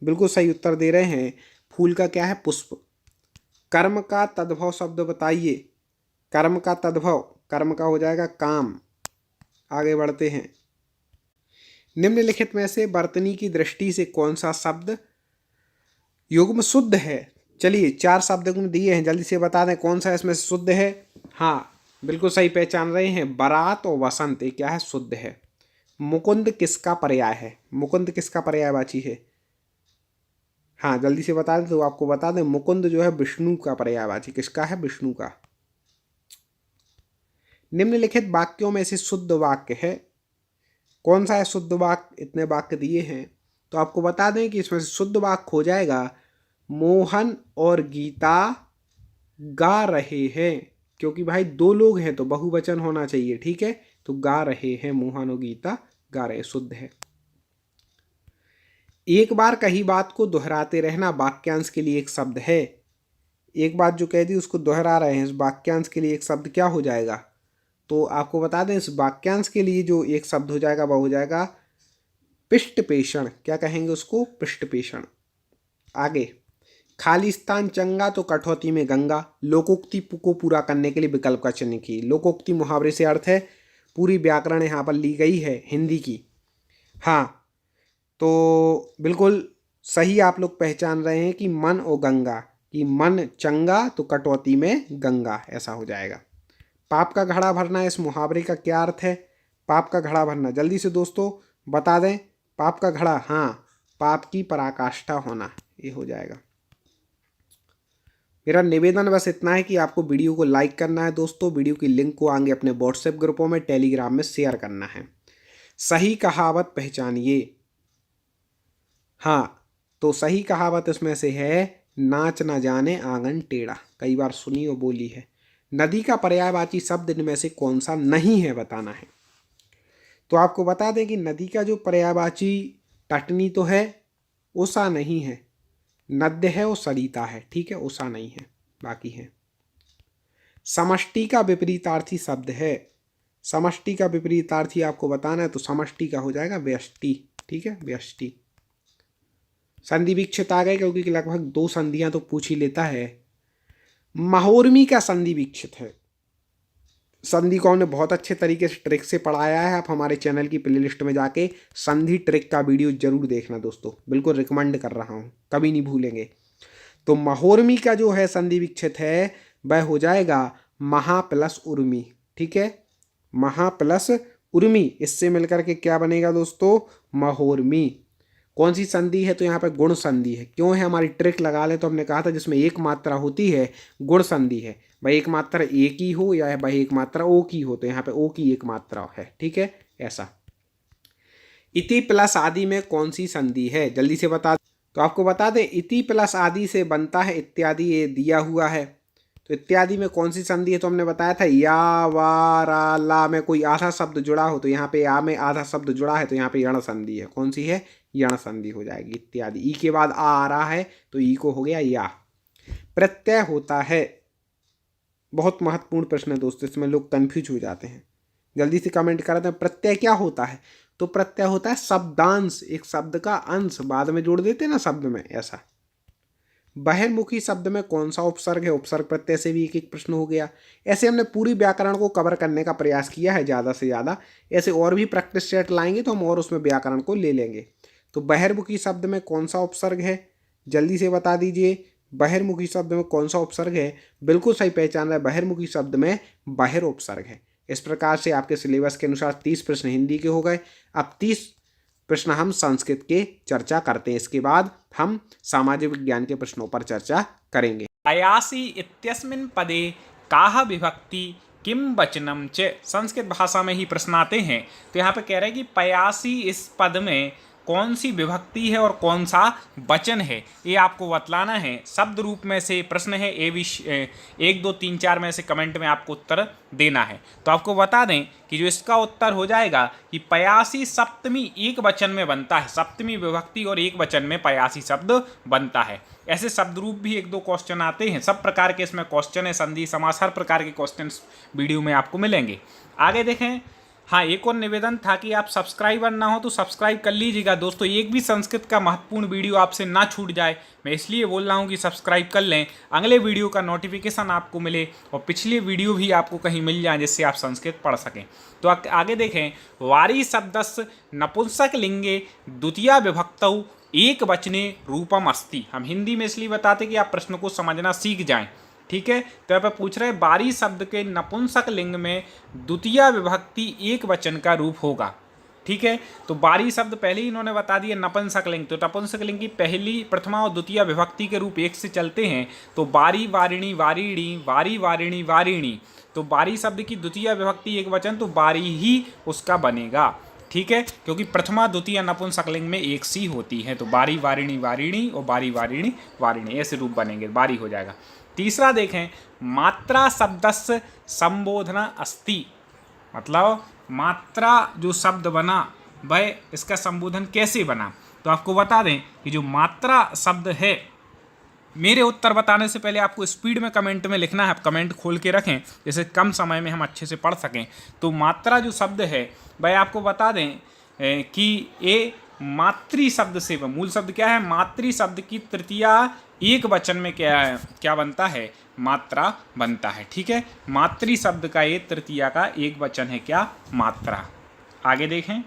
बिल्कुल सही उत्तर दे रहे हैं। फूल का क्या है? पुष्प। कर्म का तद्भव शब्द बताइए। कर्म का तद्भव, कर्म का हो जाएगा काम। आगे बढ़ते हैं। निम्नलिखित में से वर्तनी की दृष्टि से कौन सा शब्द युग्म शुद्ध है? चलिए 4 शब्द युग्म दिए हैं, जल्दी से बता दें कौन सा इसमें से शुद्ध है। हाँ, बिल्कुल सही पहचान रहे हैं। बारात और वसंत ये क्या है? शुद्ध है। मुकुंद किसका पर्याय है? मुकुंद किसका पर्यायवाची है? हाँ, जल्दी से बता दें तो आपको बता दें, मुकुंद जो है विष्णु का पर्यायवाची। किसका है? विष्णु का। निम्नलिखित वाक्यों में से शुद्ध वाक्य है, कौन सा है शुद्ध वाक्य? इतने वाक्य दिए हैं तो आपको बता दें कि इसमें से शुद्ध वाक्य हो जाएगा मोहन और गीता गा रहे हैं। क्योंकि भाई 2 लोग हैं तो बहुवचन होना चाहिए, ठीक है। तो गा रहे हैं, मोहन और गीता गा रहे, शुद्ध है। एक बार कही बात को दोहराते रहना वाक्यांश के लिए एक शब्द है। एक बात जो कह दी उसको दोहरा रहे हैं, इस वाक्यांश के लिए एक शब्द क्या हो जाएगा? तो आपको बता दें, इस वाक्यांश के लिए जो एक शब्द हो जाएगा वह हो जाएगा पृष्ठपेषण। क्या कहेंगे उसको? पृष्ठपेषण। आगे, खालिस्तान चंगा तो कठौती में गंगा। लोकोक्ति को पूरा करने के लिए विकल्प का चयन की। लोकोक्ति मुहावरे से अर्थ है, पूरी व्याकरण यहाँ पर ली गई है हिंदी की। हाँ, तो बिल्कुल सही आप लोग पहचान रहे हैं कि मन और गंगा, कि मन चंगा तो कटौती में गंगा, ऐसा हो जाएगा। पाप का घड़ा भरना, इस मुहावरे का क्या अर्थ है? पाप का घड़ा भरना, जल्दी से दोस्तों बता दें। पाप का घड़ा, हाँ, पाप की पराकाष्ठा होना, ये हो जाएगा। मेरा निवेदन बस इतना है कि आपको वीडियो को लाइक करना है दोस्तों। वीडियो की लिंक को आगे अपने व्हाट्सएप ग्रुपों में, टेलीग्राम में शेयर करना है। सही कहावत पहचानिए। हाँ, तो सही कहावत इसमें से है नाच न जाने आंगन टेढ़ा। कई बार सुनी और बोली है। नदी का पर्यायवाची शब्द इनमें से कौन सा नहीं है, बताना है। तो आपको बता दें कि नदी का जो पर्यायवाची टटनी तो है, उषा नहीं है। नद्य है और सरिता है, ठीक है, उषा नहीं है, बाकी है। समष्टि का विपरीतार्थी शब्द है। समष्टि का विपरीतार्थी आपको बताना है तो समष्टि का हो जाएगा व्यष्टि, ठीक है, व्यष्टि। संधि विच्छेद आ गए क्योंकि लगभग 2 संधियां तो पूछ ही लेता है। महोर्मी का संधि विच्छेद है। संधि को हमने बहुत अच्छे तरीके से ट्रिक से पढ़ाया है। आप हमारे चैनल की प्लेलिस्ट में जाके संधि ट्रिक का वीडियो जरूर देखना दोस्तों, बिल्कुल रिकमेंड कर रहा हूँ, कभी नहीं भूलेंगे। तो महोर्मी का जो है संधि विच्छेद है वह हो जाएगा महा प्लस उर्मी, ठीक है, महा प्लस उर्मी। इससे मिलकर के क्या बनेगा दोस्तों? महोर्मी। कौन सी संधि है? तो यहाँ पे गुण संधि है। क्यों है? हमारी ट्रिक लगा ले तो हमने कहा था जिसमें एक मात्रा होती है गुण संधि है। भाई एक मात्रा ए की हो या भाई एक मात्रा ओ की हो, तो यहाँ पे ओ की एक मात्रा है, ठीक है, ऐसा। इति प्लस आदि में कौन सी संधि है? जल्दी से बता। तो आपको बता दें, इति प्लस आदि से बनता है इत्यादि, ये दिया हुआ है। तो इत्यादि में कौन सी संधि है? तो हमने बताया था या वा रा ला में कोई आधा शब्द जुड़ा हो, तो यहाँ पे या में आधा शब्द जुड़ा है तो यहाँ पे यण संधि है। कौन सी है? यण संधि हो जाएगी। इत्यादि, ई के बाद आ रहा है तो ई को हो गया या। प्रत्यय होता है, बहुत महत्वपूर्ण प्रश्न है दोस्तों, इसमें लोग कंफ्यूज हो जाते हैं। जल्दी से कमेंट कर दें, प्रत्यय क्या होता है? तो प्रत्यय होता है शब्दांश, एक शब्द का अंश बाद में जोड़ देते हैं ना शब्द में, ऐसा। बहिर्मुखी शब्द में कौन सा उपसर्ग है? उपसर्ग प्रत्यय से भी एक एक प्रश्न हो गया। ऐसे हमने पूरी व्याकरण को कवर करने का प्रयास किया है ज़्यादा से ज़्यादा। ऐसे और भी प्रैक्टिस सेट लाएंगे तो हम और उसमें व्याकरण को ले लेंगे। तो बहिर्मुखी शब्द में कौन सा उपसर्ग है? जल्दी से बता दीजिए, बहिर्मुखी शब्द में कौन सा उपसर्ग है? बिल्कुल सही पहचान रहा है, बहिर्मुखी शब्द में बहिर उपसर्ग है। इस प्रकार से आपके सिलेबस के अनुसार 30 प्रश्न हिंदी के हो गए। अब 30 प्रश्न हम संस्कृत के चर्चा करते हैं। इसके बाद हम सामाजिक विज्ञान के प्रश्नों पर चर्चा करेंगे। पयासी इत्यस्मिन् पदे काह विभक्ति किम वचनम च। संस्कृत भाषा में ही प्रश्न आते हैं। तो यहाँ पे कह रहे हैं कि पयासी इस पद में कौन सी विभक्ति है और कौन सा वचन है, ये आपको बतलाना है। शब्द रूप में से प्रश्न है, 1 2 3 4 में से कमेंट में आपको उत्तर देना है। तो आपको बता दें कि जो इसका उत्तर हो जाएगा कि पयासी सप्तमी एक वचन में बनता है। सप्तमी विभक्ति और एक वचन में पयासी शब्द बनता है। ऐसे शब्द रूप भी 1-2 क्वेश्चन आते हैं। सब प्रकार के इसमें क्वेश्चन है, संधि समास हर प्रकार के क्वेश्चन वीडियो में आपको मिलेंगे। आगे देखें, हाँ एक और निवेदन था कि आप सब्सक्राइबर ना हो तो सब्सक्राइब कर लीजिएगा दोस्तों, एक भी संस्कृत का महत्वपूर्ण वीडियो आपसे ना छूट जाए। मैं इसलिए बोल रहा हूँ कि सब्सक्राइब कर लें, अगले वीडियो का नोटिफिकेशन आपको मिले और पिछले वीडियो भी आपको कहीं मिल जाए जिससे आप संस्कृत पढ़ सकें। तो आगे देखें, वारी शब्दस्य नपुंसक लिंगे द्वितीया विभक्तौ एक वचने रूपम अस्ति। हम हिंदी में इसलिए बताते कि आप प्रश्न को समझना सीख जाएं, ठीक है। तो यहाँ पर पूछ रहे हैं बारी शब्द के नपुंसक लिंग में द्वितीय विभक्ति एक वचन का रूप होगा, ठीक है। तो बारी शब्द पहले ही इन्होंने बता दिया नपुंसक लिंग, तो नपुंसक लिंग की पहली, प्रथमा और द्वितीय विभक्ति के रूप एक से चलते हैं। तो बारी वारिणी वारिणी, वारी वारिणी वारिणी, तो बारी शब्द की द्वितीय विभक्ति एक वचन, तो बारी ही उसका बनेगा, ठीक है, क्योंकि प्रथमा द्वितीय नपुंसक लिंग में एक सी होती है। तो बारी वारिणी वारिणी और बारी वारिणी वारिणी ऐसे रूप बनेंगे, बारी हो जाएगा। तीसरा देखें, मात्रा शब्दस्य संबोधना अस्ति, मतलब मात्रा जो शब्द बना वह इसका संबोधन कैसे बना। तो आपको बता दें कि जो मात्रा शब्द है, मेरे उत्तर बताने से पहले आपको स्पीड में कमेंट में लिखना है, आप कमेंट खोल के रखें जैसे कम समय में हम अच्छे से पढ़ सकें। तो मात्रा जो शब्द है वह आपको बता दें कि ये मातृ शब्द से, मूल शब्द क्या है, मातृ शब्द की तृतीया एक वचन में क्या बनता है, मात्रा बनता है, ठीक है। मातृ शब्द का ये तृतीया का एक वचन है क्या, मात्रा। आगे देखें,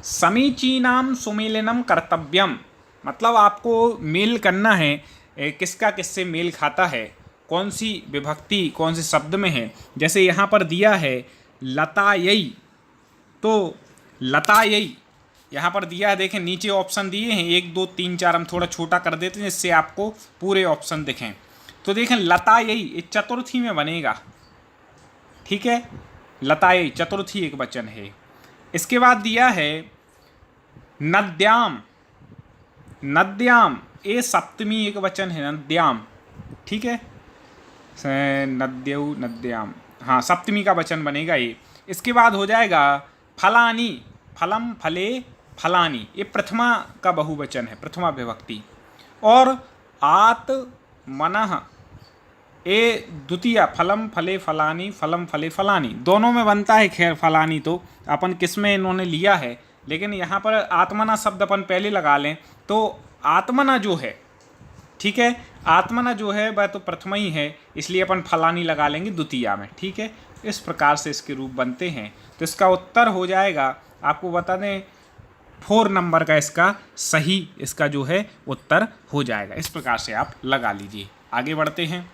समीचीनाम सुमेलनम कर्तव्यम, मतलब आपको मेल करना है किसका किससे मेल खाता है, कौन सी विभक्ति कौन से शब्द में है। जैसे यहाँ पर दिया है लतायई, तो लतायई यहाँ पर दिया है, देखें नीचे ऑप्शन दिए हैं 1 2 3 4, हम थोड़ा छोटा कर देते हैं जिससे आपको पूरे ऑप्शन दिखें। तो देखें लतायई ये चतुर्थी में बनेगा, ठीक है, लतायई चतुर्थी एक वचन है। इसके बाद दिया है नद्याम, नद्याम ये सप्तमी एक वचन है, नद्याम, ठीक है, नद्यौ नद्याम, हाँ सप्तमी का वचन बनेगा ये। इसके बाद हो जाएगा फलानी, फलम फले फलानी, ये प्रथमा का बहुवचन है, प्रथमा विभक्ति। और आत्मनः ये द्वितीय, फलम फले फलानी, फलम फले फलानी, दोनों में बनता है। खैर फलानी तो अपन किस में इन्होंने लिया है, लेकिन यहाँ पर आत्मना शब्द अपन पहले लगा लें। तो आत्मना जो है, ठीक है, आत्मना जो है वह तो प्रथमा ही है, इसलिए अपन फलानी लगा लेंगे द्वितीया में, ठीक है। इस प्रकार से इसके रूप बनते हैं। तो इसका उत्तर हो जाएगा, आपको बता दें 4 नंबर का इसका सही, इसका जो है उत्तर हो जाएगा। इस प्रकार से आप लगा लीजिए। आगे बढ़ते हैं,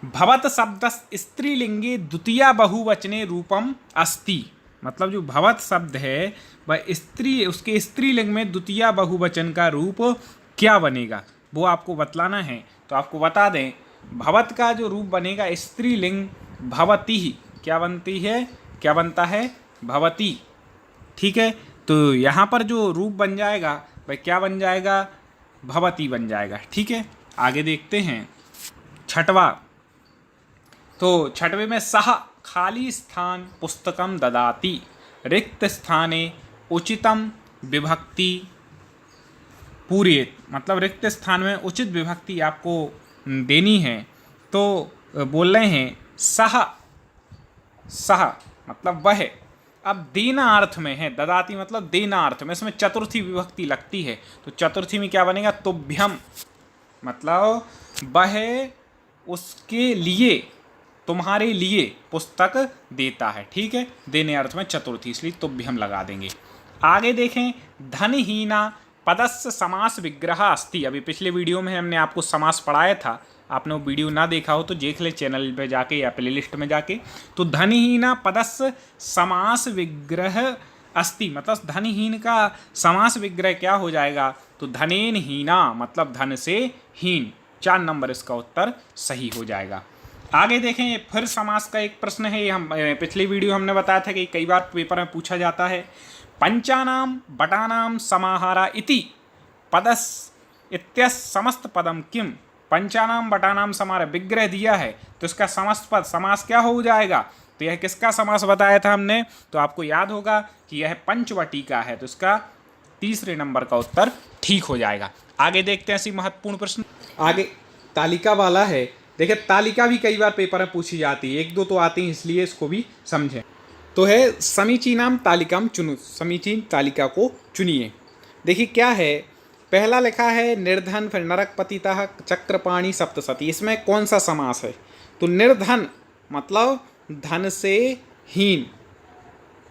भवत शब्द स्त्रीलिंगे द्वितीया बहुवचने रूपम अस्ति, मतलब जो भवत शब्द है वह स्त्री, उसके स्त्रीलिंग में द्वितीया बहुवचन का रूप क्या बनेगा वो आपको बतलाना है। तो आपको बता दें भवत का जो रूप बनेगा स्त्रीलिंग भवती, क्या बनती है, क्या बनता है, भवती, ठीक है। तो यहाँ पर जो रूप बन जाएगा वह क्या बन जाएगा, भवती बन जाएगा, ठीक है। आगे देखते हैं छठवा, तो छठवें में सह खाली स्थान पुस्तकम ददाति, रिक्त स्थाने उचितम विभक्ति पूरेत, मतलब रिक्त स्थान में उचित विभक्ति आपको देनी है। तो बोल रहे हैं सह, सह मतलब वह, अब देना अर्थ में है, ददाती मतलब देना अर्थ में, इसमें चतुर्थी विभक्ति लगती है। तो चतुर्थी में क्या बनेगा, तुभ्यम, मतलब वह उसके लिए, तुम्हारे लिए पुस्तक देता है, ठीक है, देने अर्थ में चतुर्थी, इसलिए तुभ्यम लगा देंगे। आगे देखें, धनहीना पदस्य समास विग्रह अस्ति, अभी पिछले वीडियो में हमने आपको समास पढ़ाया था, आपने वो वीडियो ना देखा हो तो देख ले चैनल पे जाके या प्लेलिस्ट में जाके। तो धनहीना पदस्य समास विग्रह अस्ति, मतलब धनहीन का समास विग्रह क्या हो जाएगा, तो धनेन हीना, मतलब धन से हीन। 4 नंबर इसका उत्तर सही हो जाएगा। आगे देखें, फिर समास का एक प्रश्न है, हम पिछली वीडियो हमने बताया था कि कई बार पेपर में पूछा जाता है। पंचानाम बटानाम समाहारा इति पदस इत्यस समस्त पदम किम, पंचानाम बटानाम समाहारा विग्रह दिया है तो इसका समस्त पद समास क्या हो जाएगा, तो यह किसका समास बताया था हमने, तो आपको याद होगा कि यह पंचवटी का है, तो इसका तीसरे नंबर का उत्तर ठीक हो जाएगा। आगे देखते हैं ऐसी महत्वपूर्ण प्रश्न। आगे तालिका वाला है। देखिए तालिका भी कई बार पेपर में पूछी जाती है, एक दो तो आती हैं, इसलिए इसको भी समझें। तो है समीचीनाम तालिकाम चुनु, समीचीन तालिका को चुनिए। देखिए क्या है, पहला लिखा है निर्धन, फिर नरक पतितः, चक्रपाणी, सप्तसती। इसमें कौन सा समास है? तो निर्धन मतलब धन से हीन,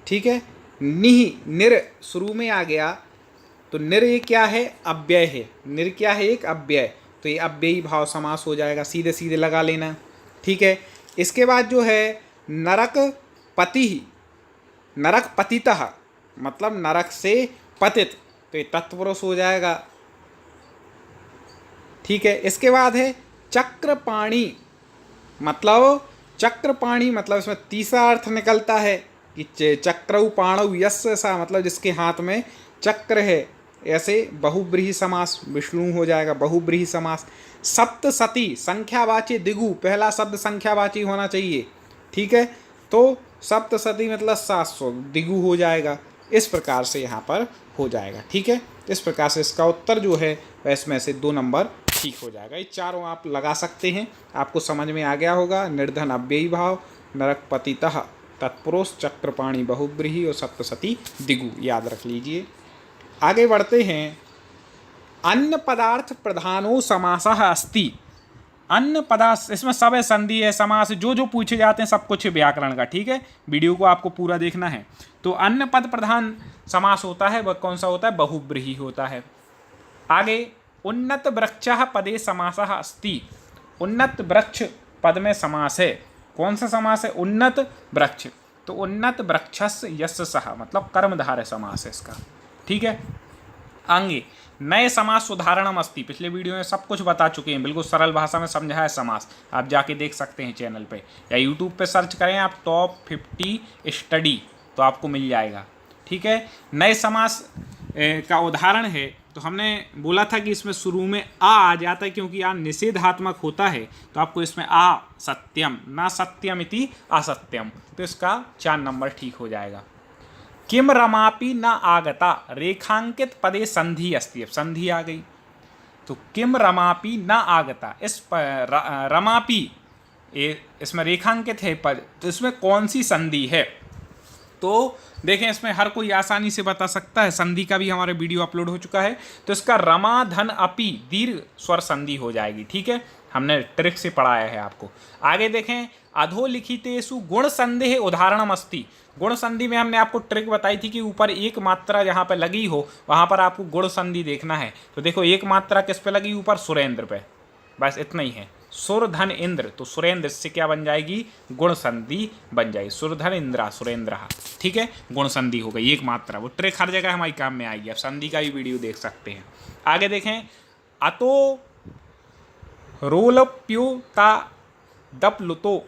ठीक है। निह निर शुरू में आ गया, तो निर ये क्या है? अव्यय है। निर क्या है? एक अव्यय, तो ये अव्ययी भाव समास हो जाएगा, सीधे सीधे लगा लेना, ठीक है। इसके बाद जो है नरक पति, नरक पतितः मतलब नरक से पतित, तो ये तत्पुरुष हो जाएगा, ठीक है। इसके बाद है चक्रपाणी, मतलब चक्रपाणी मतलब इसमें तीसरा अर्थ निकलता है कि चक्रऊ पाणऊ यस्य सा, मतलब जिसके हाथ में चक्र है, ऐसे बहुब्रीहि समास, विष्णु हो जाएगा, बहुब्रीहि समास। सप्तसती संख्यावाची दिगु, पहला शब्द संख्यावाची होना चाहिए, ठीक है। तो सप्तसती मतलब 700, दिगु हो जाएगा। इस प्रकार से यहाँ पर हो जाएगा, ठीक है। इस प्रकार से इसका उत्तर जो है वह इसमें से 2 नंबर ठीक हो जाएगा। ये चारों आप लगा सकते हैं, आपको समझ में आ गया होगा। निर्धन अव्ययी भाव, नरक पतितः तत्पुरुष, चक्रपाणी बहुब्रीहि और सप्तसती दिगु, याद रख लीजिए। आगे बढ़ते हैं। अन्य पदार्थ प्रधानो समासः अस्ति। अन्य पदार्थ, इसमें सब है, संधि है, समास, जो जो पूछे जाते हैं सब कुछ व्याकरण का, ठीक है। वीडियो को आपको पूरा देखना है। तो अन्य पद प्रधान समास होता है वह कौन सा होता है? बहुब्रीहि होता है। आगे उन्नत वृक्षः पदे समासः अस्ति। उन्नत वृक्ष पद में समास है, कौन सा समास है? उन्नत वृक्ष। तो उन्नत वृक्षस्य यस्य सः मतलब कर्मधारय समास है इसका, ठीक है। आगे नए समास उदाहरणम अस्ति। पिछले वीडियो में सब कुछ बता चुके हैं, बिल्कुल सरल भाषा में समझा है समास, आप जाके देख सकते हैं चैनल पे, या यूट्यूब पे सर्च करें आप टॉप 50 स्टडी, तो आपको मिल जाएगा, ठीक है। नए समास का उदाहरण है, तो हमने बोला था कि इसमें शुरू में आ जाता है, क्योंकि आ निषेधात्मक होता है, तो आपको इसमें आ सत्यम, ना सत्यम इति असत्यम, तो इसका 4 नंबर ठीक हो जाएगा। किम रमापि न आगता, रेखांकित पदे संधि अस्ति। अब संधि आ गई, तो किम रमापि न आगता, इस रमापि इसमें रेखांकित है पद, तो इसमें कौन सी संधि है? तो देखें इसमें हर कोई आसानी से बता सकता है, संधि का भी हमारे वीडियो अपलोड हो चुका है। तो इसका रमा धन अपि दीर्घ स्वर संधि हो जाएगी, ठीक है, हमने ट्रिक से पढ़ाया है आपको। आगे देखें अधोलिखितेषु गुण संधि उदाहरणम अस्ति। गुण संधि में हमने आपको ट्रिक बताई थी कि ऊपर एक मात्रा जहाँ पर लगी हो वहाँ पर आपको गुण संधि देखना है। तो देखो एक मात्रा किस पे लगी? ऊपर सुरेंद्र पे, बस इतना ही है, सुर धन इंद्र, तो सुरेंद्र से क्या बन जाएगी? गुण संधि बन जाएगी, सुरधन इंद्रा सुरेंद्र, ठीक है, गुण संधि हो गई, एक मात्रा। वो ट्रिक हर जगह हमारी काम में आएगी, आप संधि का भी वीडियो देख सकते हैं। आगे देखें अतो रोलप्युता दपलुतो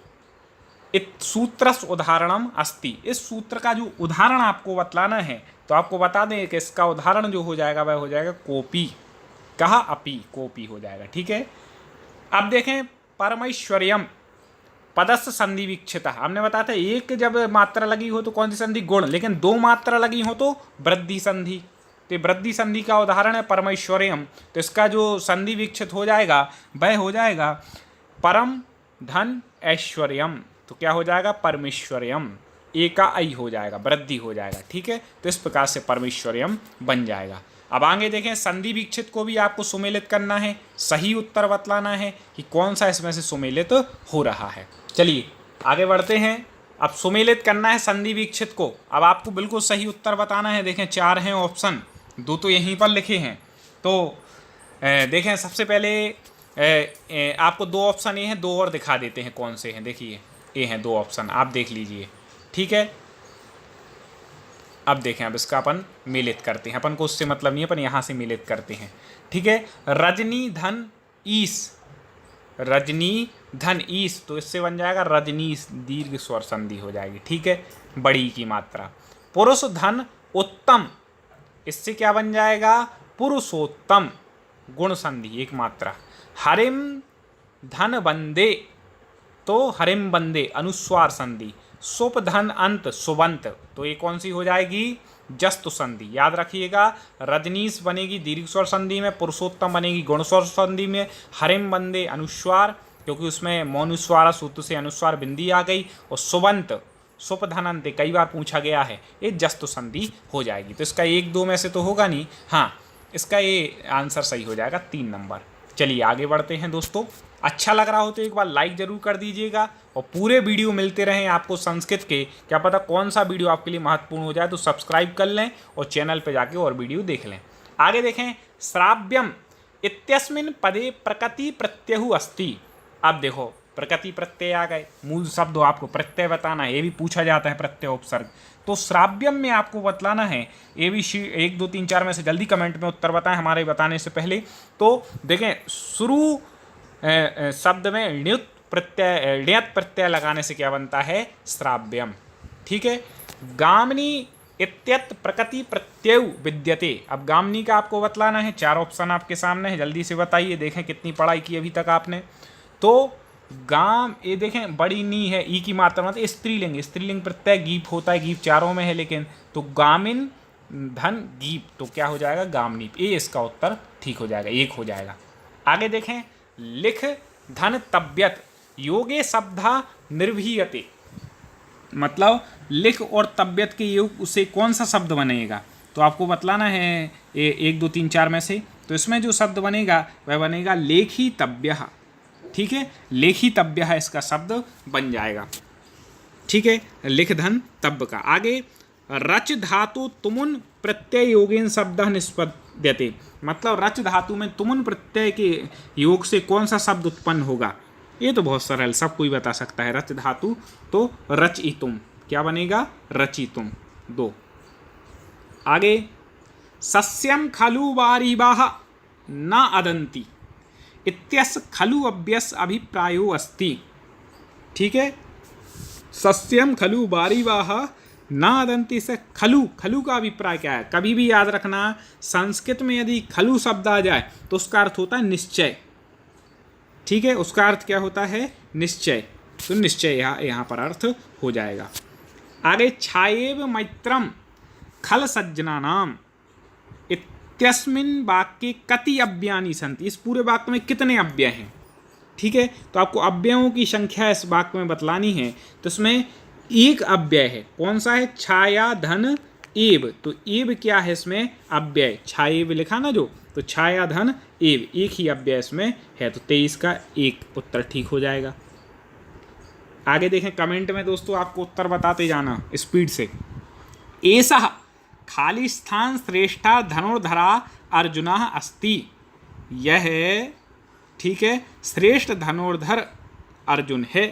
इत सूत्रस उदाहरणम अस्ति। इस सूत्र का जो उदाहरण आपको बतलाना है, तो आपको बता दें कि इसका उदाहरण जो हो जाएगा वह हो जाएगा कोपी, कहा अपी, कोपी हो जाएगा, ठीक है। अब देखें परमेश्वर्यम पदस्थ संधि विक्षिता, हमने बताया था एक जब मात्रा लगी हो तो कौन सी संधि? गुण, लेकिन 2 मात्रा लगी हो तो वृद्धि संधि। तो वृद्धि संधि का उदाहरण है परमेश्वर्यम, तो इसका जो संधि विक्षित हो जाएगा वह हो जाएगा परम धन ऐश्वर्यम, तो क्या हो जाएगा? परमेश्वर्यम, एका आई हो जाएगा, वृद्धि हो जाएगा, ठीक है। तो इस प्रकार से परमेश्वर्यम बन जाएगा। अब आगे देखें संधि विक्षित को भी आपको सुमेलित करना है, सही उत्तर बतलाना है कि कौन सा इसमें से सुमेलित हो रहा है। चलिए आगे बढ़ते हैं। अब सुमेलित करना है संधि विक्षित को, अब आपको बिल्कुल सही उत्तर बताना है। देखें 4 हैं ऑप्शन, 2 तो यहीं पर लिखे हैं। तो देखें सबसे पहले आपको 2 ऑप्शन ये हैं, 2 और दिखा देते हैं कौन से हैं। देखिए ये हैं 2 ऑप्शन, आप देख लीजिए, ठीक है। अब देखें, अब इसका अपन मिलित करते हैं, अपन को उससे मतलब नहीं है, अपन यहाँ से मिलित करते हैं, ठीक है। रजनी धन ईस, रजनी धन ईस, तो इससे बन जाएगा रजनीश, दीर्घ स्वर संधि हो जाएगी, ठीक है, बड़ी की मात्रा। पुरुष धन उत्तम, इससे क्या बन जाएगा? पुरुषोत्तम, गुण संधि, एक मात्रा। हरिम धन बंदे, तो हरिम बंदे, अनुस्वार संधि। सुप धन अंत, सुबंत, तो ये कौन सी हो जाएगी? जस्तु संधि, याद रखिएगा। रजनीश बनेगी दीर्घ स्वर संधि में, पुरुषोत्तम बनेगी गुण स्वर संधि में, हरिम बंदे अनुस्वार, क्योंकि उसमें मौनुस्वार सूत्र से अनुस्वार बिंदी आ गई, और सुबंत सुप धनंते कई बार पूछा गया है, ये जस्तु संधि हो जाएगी। तो इसका 1 2 में से तो होगा नहीं, हाँ इसका ये आंसर सही हो जाएगा 3 नंबर। चलिए आगे बढ़ते हैं दोस्तों। अच्छा लग रहा हो तो एक बार लाइक जरूर कर दीजिएगा, और पूरे वीडियो मिलते रहें आपको संस्कृत के, क्या पता कौन सा वीडियो आपके लिए महत्वपूर्ण हो जाए, तो सब्सक्राइब कर लें और चैनल पर जाके और वीडियो देख लें। आगे देखें, श्राव्यम इत्यस्मिन् पदे प्रकृति प्रत्ययु अस्ति। अब देखो प्रकृति प्रत्यय आ गए, मूल शब्द आपको प्रत्यय बताना है, ये भी पूछा जाता है प्रत्यय उपसर्ग। तो श्राव्यम में आपको बतलाना है, ये भी 1 2 3 4 में से जल्दी कमेंट में उत्तर बताएं हमारे बताने से पहले। तो देखें शुरू शब्द में ण्युत प्रत्यय लगाने से क्या बनता है, श्राव्यम। ठीक है, गामिनी इत्यत प्रकृति प्रत्यय विद्यते। अब गामिनी का आपको बतलाना है, 4 ऑप्शन आपके सामने है, जल्दी से बताइए, देखें कितनी पढ़ाई की अभी तक आपने। तो गाम, ये देखें बड़ी नी है, ई की मात्रा मतलब स्त्रीलिंग, स्त्रीलिंग प्रत्यय गीप होता है, गीप 4 में है लेकिन, तो गामिन धन गीप, तो क्या हो जाएगा गामनी, ये इसका उत्तर ठीक हो जाएगा, 1 हो जाएगा। आगे देखें, लिख धन तब्यत योगे शब्दा निर्भीयते, मतलब लिख और तब्यत के योग से कौन सा शब्द बनेगा, तो आपको बतलाना है 1 2 3 4 में से। तो इसमें जो शब्द बनेगा वह बनेगा लेखी तब्य। ठीक है, लेखी तब्य है इसका शब्द बन जाएगा। ठीक है, लिख धन तब्य का। आगे, रच धातु तुमुन प्रत्यय योगेन शब्द निष्पद्यते, मतलब रच धातु में तुमुन प्रत्यय के योग से कौन सा शब्द उत्पन्न होगा, ये तो बहुत सरल, सब कोई बता सकता है। रच धातु तो रचितुम, क्या बनेगा रचितुम, 2। आगे, सस्यम खलु वारिवाह न अदंती इत्यस्य खलु अभ्यस अभिप्रायो अस्ति। ठीक है, सस्यम खलु वारिवाह न अदंती से खलु, खलु का अभिप्राय क्या है, कभी भी याद रखना संस्कृत में यदि खलु शब्द आ जाए तो उसका अर्थ होता है निश्चय। ठीक है, उसका अर्थ क्या होता है, निश्चय, तो निश्चय यहाँ पर अर्थ हो जाएगा। आगे, छाएव मैत्रम खल सज्जनानाम इत्यस्मिन् वाक्ये कति अव्ययानि सन्ति, इस पूरे वाक्य में कितने अव्यय हैं। ठीक है, तो आपको अव्ययों की संख्या इस वाक्य में बतलानी है, तो इसमें 1 अव्यय है, कौन सा है, छाया धन एव, तो एव क्या है इसमें अव्यय, छाएव लिखा ना जो, तो छाया धन एव 1 ही अव्यय इसमें है, तो 23 का 1 उत्तर ठीक हो जाएगा। आगे देखें, कमेंट में दोस्तों आपको उत्तर बताते जाना स्पीड से। ऐसा खाली स्थान श्रेष्ठा धनुर्धरा अर्जुना अस्ति, यह ठीक है श्रेष्ठ धनुर्धर अर्जुन है।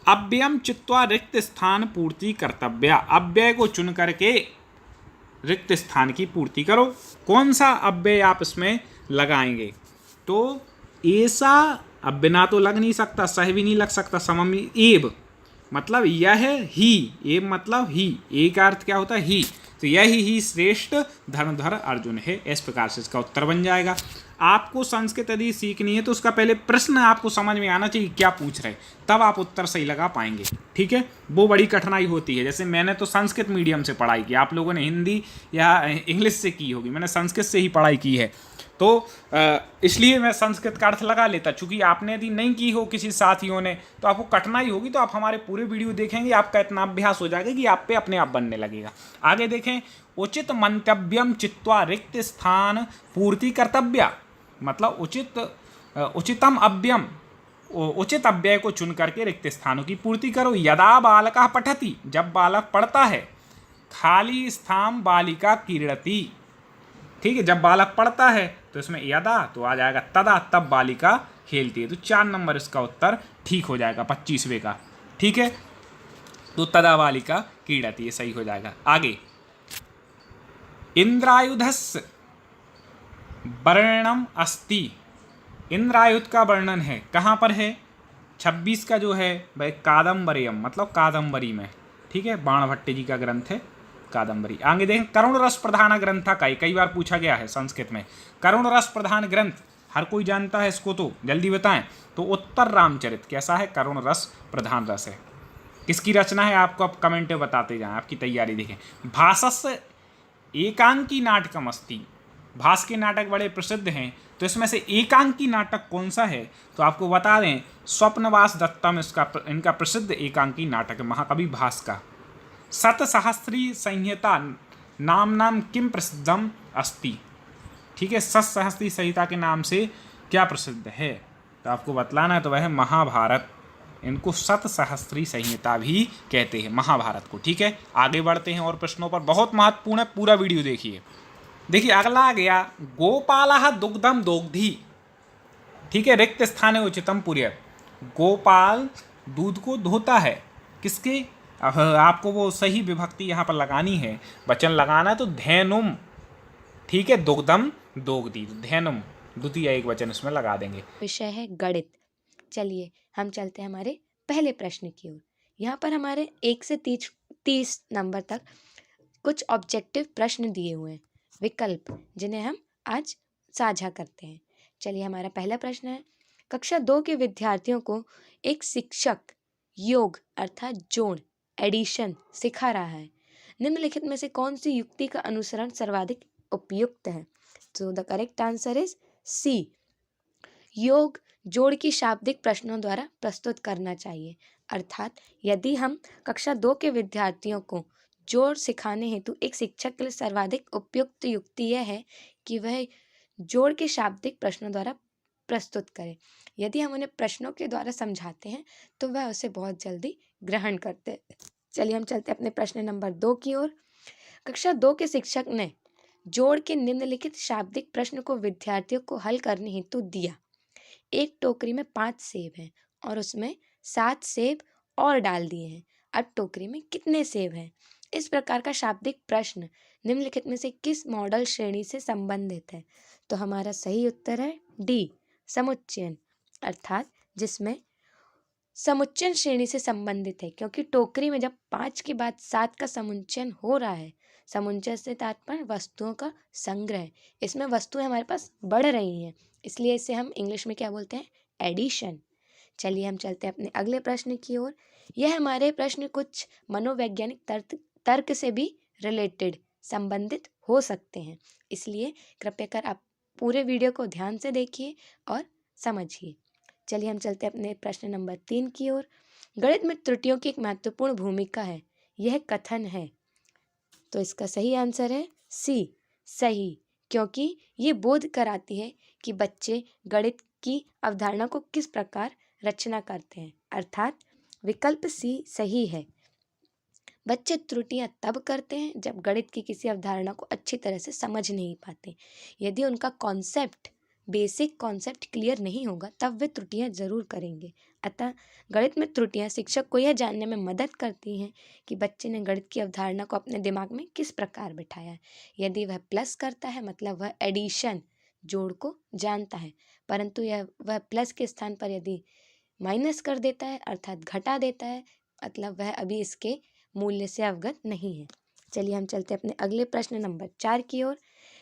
अव्ययम चित्वा रिक्त स्थान पूर्ति कर्तव्य, अव्यय को चुन करके रिक्त स्थान की पूर्ति करो। कौन सा अव्यय आप इसमें लगाएंगे, तो ऐसा अब बिना तो लग नहीं सकता, सह भी नहीं लग सकता, सममी एव मतलब यह ही, एव मतलब ही, एक अर्थ क्या होता है ही, तो यह ही श्रेष्ठ धनुर्धर अर्जुन है। इस प्रकार से इसका उत्तर बन जाएगा। आपको संस्कृत यदि सीखनी है तो उसका पहले प्रश्न आपको समझ में आना चाहिए क्या पूछ रहे, तब आप उत्तर सही लगा पाएंगे। ठीक है, वो बड़ी कठिनाई होती है। जैसे मैंने तो संस्कृत मीडियम से पढ़ाई की, आप लोगों ने हिंदी या इंग्लिश से की होगी, मैंने संस्कृत से ही पढ़ाई की है, तो इसलिए मैं संस्कृत का अर्थ लगा लेता। चूंकि आपने यदि नहीं की हो किसी साथियों ने तो आपको कठिनाई होगी, तो आप हमारे पूरे वीडियो देखेंगे, आपका इतना अभ्यास हो जाएगा कि आप पे अपने आप बनने लगेगा। आगे देखें, उचित मंतव्यम चित्वा रिक्त स्थान पूर्ति कर्तव्य, मतलब उचितम अव्ययम, उचित अव्यय को चुन करके रिक्त स्थानों की पूर्ति करो। यदा बालका पठति, जब बालक पढ़ता है, खाली स्थान बालिका क्रीडति। ठीक है, जब बालक पढ़ता है तो इसमें यदा तो आ जाएगा तदा, तब बालिका खेलती है, तो 4 नंबर इसका उत्तर ठीक हो जाएगा 25वें का। ठीक है, तो तदा बालिका क्रीडति, ये सही हो जाएगा। आगे, इंद्रायुधस्य वर्णनम अस्ति, इंद्रायुध का वर्णन है, कहाँ पर है, 26 का जो है भाई कादम्बरियम मतलब कादम्बरी में। ठीक है, बाणभट्ट जी का ग्रंथ है कादम्बरी। आगे देखें, करुण रस प्रधान ग्रंथ का कई बार पूछा गया है संस्कृत में। करुण रस प्रधान ग्रंथ हर कोई जानता है इसको, तो जल्दी बताएं। तो उत्तर रामचरित कैसा है, करुण रस प्रधान रस है। किसकी रचना है आपको आप कमेंट में बताते जाएं, आपकी तैयारी देखें। भाषस्य एकांकी नाटकमस्ति। भास के नाटक बड़े प्रसिद्ध हैं, तो इसमें से एकांकी नाटक कौन सा है? तो आपको बता दें, स्वप्नवास दत्तम इनका प्रसिद्ध एकांकी नाटक है, महाकवि भास का। शतसहस्री संहिता नाम किम प्रसिद्धम अस्ति। ठीक है, शतसहस्री संहिता के नाम से क्या प्रसिद्ध है? तो आपको बतलाना है, तो वह है महाभारत। इनको शतसहस्री संहिता भी कहते हैं, महाभारत को। ठीक है, आगे बढ़ते हैं और प्रश्नों पर, बहुत महत्वपूर्ण है, पूरा वीडियो देखिए। देखिए अगला आ गया, गोपालः दुग्धम दोग्धी। ठीक है, रिक्त स्थाने उचितम पुर्यत। गोपाल दूध को धोता है, किसके? आपको वो सही विभक्ति यहाँ पर लगानी है, वचन लगाना है, तो धेनुम। ठीक है, दुग्धम दोग्धी, धेनुम द्वितीय एक वचन इसमें लगा देंगे। विषय है गणित। चलिए हम चलते हैं हमारे पहले प्रश्न की ओर। यहाँ पर हमारे 1 से 30 नंबर तक कुछ ऑब्जेक्टिव प्रश्न दिए हुए हैं, विकल्प, जिन्हें हम आज साझा करते हैं। चलिए हमारा पहला प्रश्न है, कक्षा 2 के विद्यार्थियों को एक शिक्षक योग अर्थात जोड़, एडिशन सिखा रहा है। निम्नलिखित में से कौन सी युक्ति का अनुसरण सर्वाधिक उपयुक्त है? तो the correct answer is C, योग जोड़ की शाब्दिक प्रश्नों द्वारा प्रस्तुत करना चाहिए। अर्थात यदि हम कक्षा 2 के विद्यार्थियों को जोड़ सिखाने हेतु एक शिक्षक के लिए सर्वाधिक उपयुक्त युक्ति यह है कि वह जोड़ के शाब्दिक प्रश्नों द्वारा प्रस्तुत करें। यदि हम उन्हें प्रश्नों के द्वारा समझाते हैं तो वह उसे बहुत जल्दी ग्रहण करते हैं। चलिए हम चलते हैं अपने प्रश्न नंबर 2 की ओर। कक्षा 2 के शिक्षक ने जोड़ के निम्नलिखित शाब्दिक प्रश्न को विद्यार्थियों को हल करने हेतु दिया। एक टोकरी में 5 सेब हैं और उसमें 7 सेब और डाल दिए हैं। अब टोकरी में कितने सेब हैं? इस प्रकार का शाब्दिक प्रश्न निम्नलिखित में से किस मॉडल श्रेणी से संबंधित है? तो हमारा सही उत्तर है डी, समुच्चयन, अर्थात जिसमें समुच्चयन श्रेणी से संबंधित है, क्योंकि टोकरी में जब 5 के बाद 7 का समुच्चयन हो रहा है, समुच्चय से तात्पर्य वस्तुओं का संग्रह है, इसमें वस्तुएं हमारे पास बढ़ रही हैं, इसलिए इसे हम इंग्लिश में क्या बोलते हैं? एडिशन। चलिए हम चलते हैं अपने अगले प्रश्न की ओर। यह हमारे प्रश्न कुछ मनोवैज्ञानिक तर्क से भी रिलेटेड, संबंधित हो सकते हैं, इसलिए कृपया कर आप पूरे वीडियो को ध्यान से देखिए और समझिए। चलिए हम चलते हैं अपने प्रश्न नंबर 3 की ओर। गणित में त्रुटियों की एक महत्वपूर्ण भूमिका है, यह कथन है। तो इसका सही आंसर है सी, सही, क्योंकि ये बोध कराती है कि बच्चे गणित की अवधारणा को किस प्रकार रचना करते हैं, अर्थात विकल्प सी सही है। बच्चे त्रुटियां तब करते हैं जब गणित की किसी अवधारणा को अच्छी तरह से समझ नहीं पाते। यदि उनका बेसिक कॉन्सेप्ट क्लियर नहीं होगा तब वे त्रुटियां जरूर करेंगे। अतः गणित में त्रुटियां शिक्षक को यह जानने में मदद करती हैं कि बच्चे ने गणित की अवधारणा को अपने दिमाग में किस प्रकार बिठाया है। यदि वह प्लस करता है मतलब वह एडिशन, जोड़ को जानता है, परंतु वह प्लस के स्थान पर यदि माइनस कर देता है अर्थात घटा देता है, मतलब वह अभी इसके मूल्य से अवगत नहीं है। चलिए हम चलते हैं अपने अगले प्रश्न नंबर 4 की ओर।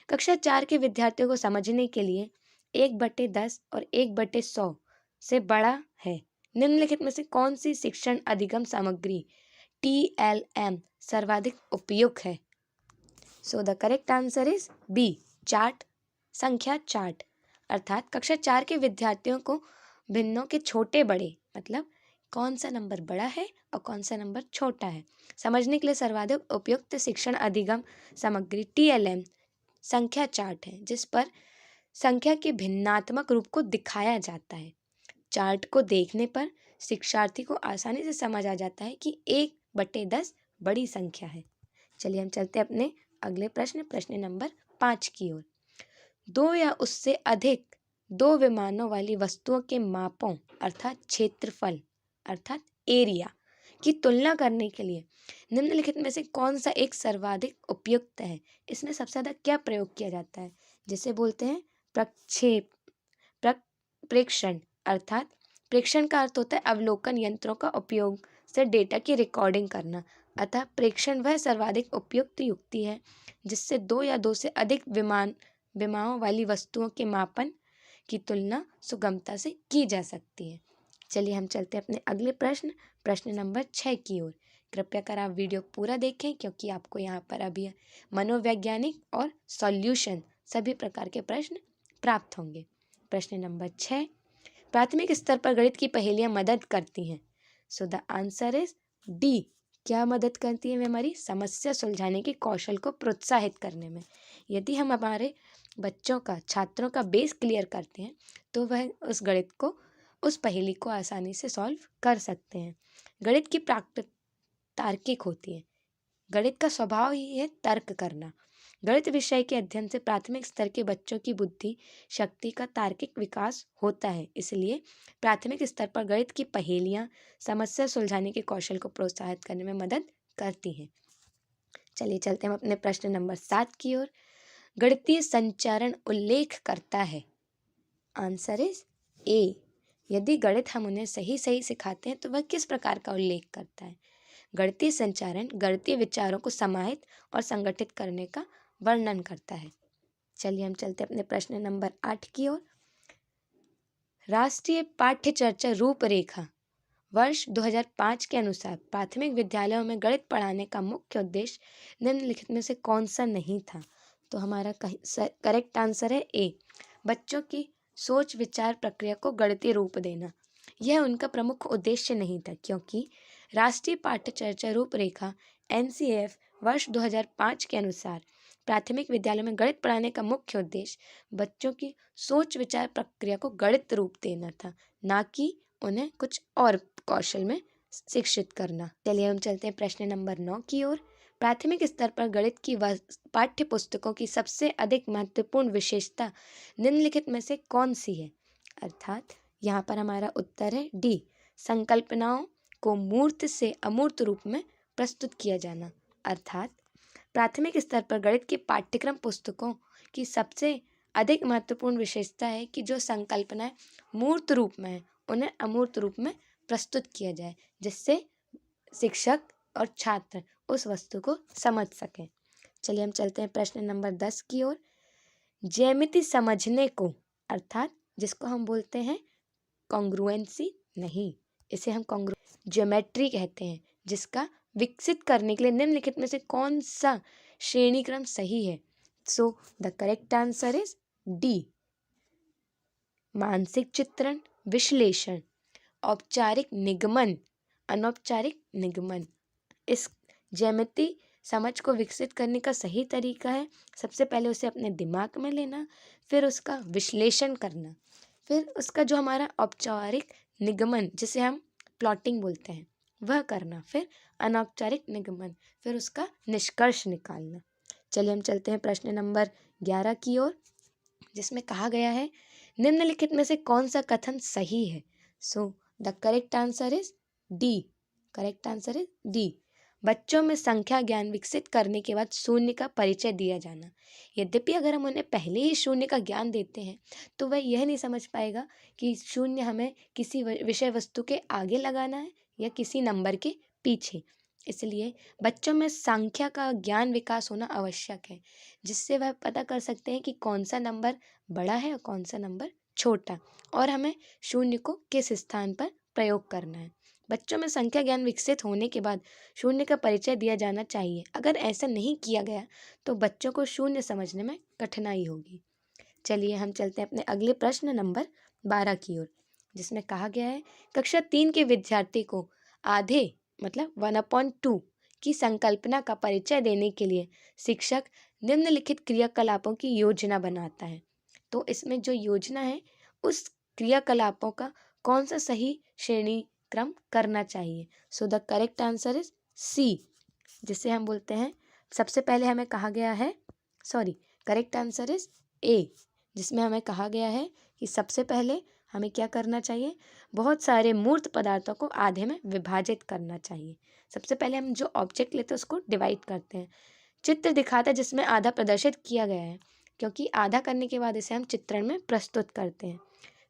कक्षा 4 के विद्यार्थियों को समझने के लिए 1/10 और 1/100 से बड़ा है। निम्नलिखित में से कौन सी शिक्षण अधिगम सामग्री TLM सर्वाधिक उपयुक्त है? So the correct answer is B, chart, संख्या चार्ट, अर्थात कक्षा 4 के विद्यार्थियों को भिन्नों के छोटे बड़े, मतलब कौन सा नंबर बड़ा है और कौन सा नंबर छोटा है, समझने के लिए सर्वाधिक उपयुक्त शिक्षण अधिगम सामग्री TLM संख्या चार्ट है, जिस पर संख्या के भिन्नात्मक रूप को दिखाया जाता है। चार्ट को देखने पर शिक्षार्थी को आसानी से समझ आ जाता है कि 1/10 बड़ी संख्या है। चलिए हम चलते हैं अपने अगले प्रश्न नंबर 5 की ओर। 2 या उससे अधिक 2 विमानों वाली वस्तुओं के मापों अर्थात क्षेत्रफल अर्थात एरिया की तुलना करने के लिए निम्नलिखित में से कौन सा एक सर्वाधिक उपयुक्त है? इसमें सबसे ज़्यादा क्या प्रयोग किया जाता है, जिसे बोलते हैं प्रेक्षण, अर्थात प्रेक्षण का अर्थ होता है अवलोकन यंत्रों का उपयोग से डेटा की रिकॉर्डिंग करना। अतः प्रेक्षण वह सर्वाधिक उपयुक्त युक्ति है जिससे 2 या 2 से अधिक विमाओं वाली वस्तुओं के मापन की तुलना सुगमता से की जा सकती है। चलिए हम चलते हैं अपने अगले प्रश्न नंबर 6 की ओर। कृपया कर आप वीडियो पूरा देखें, क्योंकि आपको यहाँ पर अभी मनोवैज्ञानिक और सॉल्यूशन सभी प्रकार के प्रश्न प्राप्त होंगे। प्रश्न नंबर 6, प्राथमिक स्तर पर गणित की पहेलियाँ मदद करती हैं। So the answer is D. क्या मदद करती है? वे हमारी समस्या सुलझाने के कौशल को प्रोत्साहित करने में। यदि हम हमारे बच्चों का, छात्रों का बेस क्लियर करते हैं तो वह उस गणित को, उस पहेली को आसानी से सॉल्व कर सकते हैं। गणित की प्रैक्टिस तार्किक होती है। गणित का स्वभाव ही है तर्क करना। गणित विषय के अध्ययन से प्राथमिक स्तर के बच्चों की बुद्धि शक्ति का तार्किक विकास होता है। इसलिए प्राथमिक स्तर पर गणित की पहेलियाँ समस्या सुलझाने के कौशल को प्रोत्साहित करने में मदद करती हैं। चलिए चलते हैं हम अपने प्रश्न नंबर 7 की ओर। गणितीय संचरण उल्लेख करता है। Answer is a. यदि गणित हम उन्हें सही सही सिखाते हैं तो वह किस प्रकार का उल्लेख करता है? गणितीय संचारण गणितीय विचारों को समाहित और संगठित करने का वर्णन करता है। चलिए हम चलते अपने प्रश्न नंबर 8 की ओर। राष्ट्रीय पाठ्य चर्चा रूपरेखा वर्ष 2005 के अनुसार प्राथमिक विद्यालयों में गणित पढ़ाने का मुख्य उद्देश्य निम्नलिखित में से कौन सा नहीं था? तो हमारा करेक्ट आंसर है ए, बच्चों की सोच विचार प्रक्रिया को गणितीय रूप देना। यह उनका प्रमुख उद्देश्य नहीं था, क्योंकि राष्ट्रीय पाठ्य चर्चा रूपरेखा NCF वर्ष 2005 के अनुसार प्राथमिक विद्यालयों में गणित पढ़ाने का मुख्य उद्देश्य बच्चों की सोच विचार प्रक्रिया को गणित रूप देना था, ना कि उन्हें कुछ और कौशल में शिक्षित करना। चलिए हम चलते हैं प्रश्न नंबर 9 की ओर। प्राथमिक स्तर पर गणित की पाठ्य पुस्तकों की सबसे अधिक महत्वपूर्ण विशेषता निम्नलिखित में से कौन सी है? अर्थात यहाँ पर हमारा उत्तर है डी, संकल्पनाओं को मूर्त से अमूर्त रूप में प्रस्तुत किया जाना। अर्थात प्राथमिक स्तर पर गणित की पाठ्यक्रम पुस्तकों की सबसे अधिक महत्वपूर्ण विशेषता है कि जो संकल्पनाएं मूर्त रूप में है उन्हें अमूर्त रूप में प्रस्तुत किया जाए, जिससे शिक्षक और छात्र उस वस्तु को समझ सकें। चलिए हम चलते हैं प्रश्न नंबर 10 की ओर। ज्यामिति समझने को, अर्थात जिसको हम बोलते हैं कॉन्ग्रुएंसी, नहीं, इसे हम ज्योमेट्री कहते हैं, जिसका विकसित करने के लिए निम्नलिखित में से कौन सा श्रेणी क्रम सही है? So the correct answer is D, मानसिक चित्रण, विश्लेषण, औपचारिक निगमन, अनौपचारिक निगमन। इस ज्यामिति समझ को विकसित करने का सही तरीका है सबसे पहले उसे अपने दिमाग में लेना, फिर उसका विश्लेषण करना, फिर उसका जो हमारा औपचारिक निगमन, जिसे हम प्लॉटिंग बोलते हैं, वह करना, फिर अनौपचारिक निगमन, फिर उसका निष्कर्ष निकालना। चलिए हम चलते हैं प्रश्न नंबर 11 की ओर, जिसमें कहा गया है निम्नलिखित में से कौन सा कथन सही है? So the correct answer is D. Correct answer is D, बच्चों में संख्या ज्ञान विकसित करने के बाद शून्य का परिचय दिया जाना। यद्यपि अगर हम उन्हें पहले ही शून्य का ज्ञान देते हैं तो वह यह नहीं समझ पाएगा कि शून्य हमें किसी विषय वस्तु के आगे लगाना है या किसी नंबर के पीछे। इसलिए बच्चों में संख्या का ज्ञान विकास होना आवश्यक है, जिससे वह पता कर सकते हैं कि कौन सा नंबर बड़ा है और कौन सा नंबर छोटा, और हमें शून्य को किस स्थान पर प्रयोग करना है। बच्चों में संख्या ज्ञान विकसित होने के बाद शून्य का परिचय दिया जाना चाहिए। अगर ऐसा नहीं किया गया तो बच्चों को शून्य समझने में कठिनाई होगी। चलिए हम चलते हैं अपने अगले प्रश्न नंबर 12 की ओर, जिसमें कहा गया है कक्षा 3 के विद्यार्थी को आधे मतलब 1/2 की संकल्पना का परिचय देने के लिए शिक्षक निम्नलिखित क्रियाकलापों की योजना बनाता है। तो इसमें जो योजना है उस क्रियाकलापों का कौन सा सही श्रेणी क्रम करना चाहिए? So the correct answer is C, जिसे हम बोलते हैं, सबसे पहले हमें कहा गया है, करेक्ट आंसर इज ए, जिसमें हमें कहा गया है कि सबसे पहले हमें क्या करना चाहिए? बहुत सारे मूर्त पदार्थों को आधे में विभाजित करना चाहिए। सबसे पहले हम जो ऑब्जेक्ट लेते हैं उसको डिवाइड करते हैं। चित्र दिखाता है जिसमें आधा प्रदर्शित किया गया है, क्योंकि आधा करने के बाद इसे हम चित्रण में प्रस्तुत करते हैं।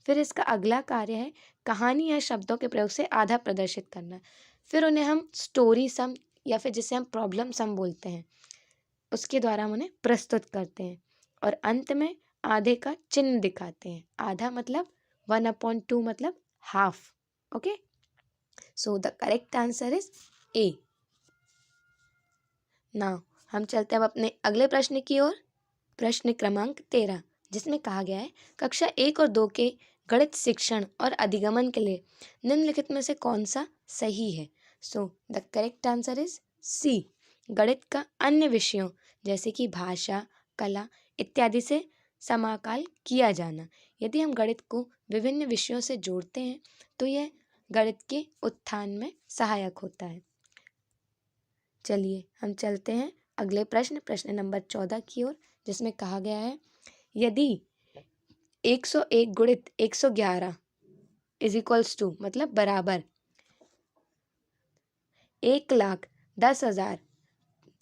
फिर इसका अगला कार्य है कहानी या शब्दों के प्रयोग से आधा प्रदर्शित करना। फिर उन्हें हम स्टोरी सम या फिर जिसे हम प्रॉब्लम सम बोलते हैं, उसके द्वारा हम उन्हें प्रस्तुत करते हैं, और अंत में आधे का चिन्ह दिखाते हैं। आधा मतलब 1/2 मतलब half. Okay, so the correct answer is a. Now हम चलते हैं अब अपने अगले प्रश्न की ओर। प्रश्न क्रमांक 13, जिसमें कहा गया है कक्षा 1 और 2 के गणित शिक्षण और अधिगमन के लिए निम्नलिखित में से कौन सा सही है। So the correct answer is C. गणित का अन्य विषयों जैसे कि भाषा, कला इत्यादि से समाकल किया जाना। यदि हम गणित को विभिन्न विषयों से जोड़ते हैं तो यह गणित के उत्थान में सहायक होता है। चलिए हम चलते हैं अगले प्रश्न नंबर 14 की ओर, जिसमें कहा गया है यदि 101 गुणित 111 इज इक्वल्स टू मतलब बराबर 1,10,000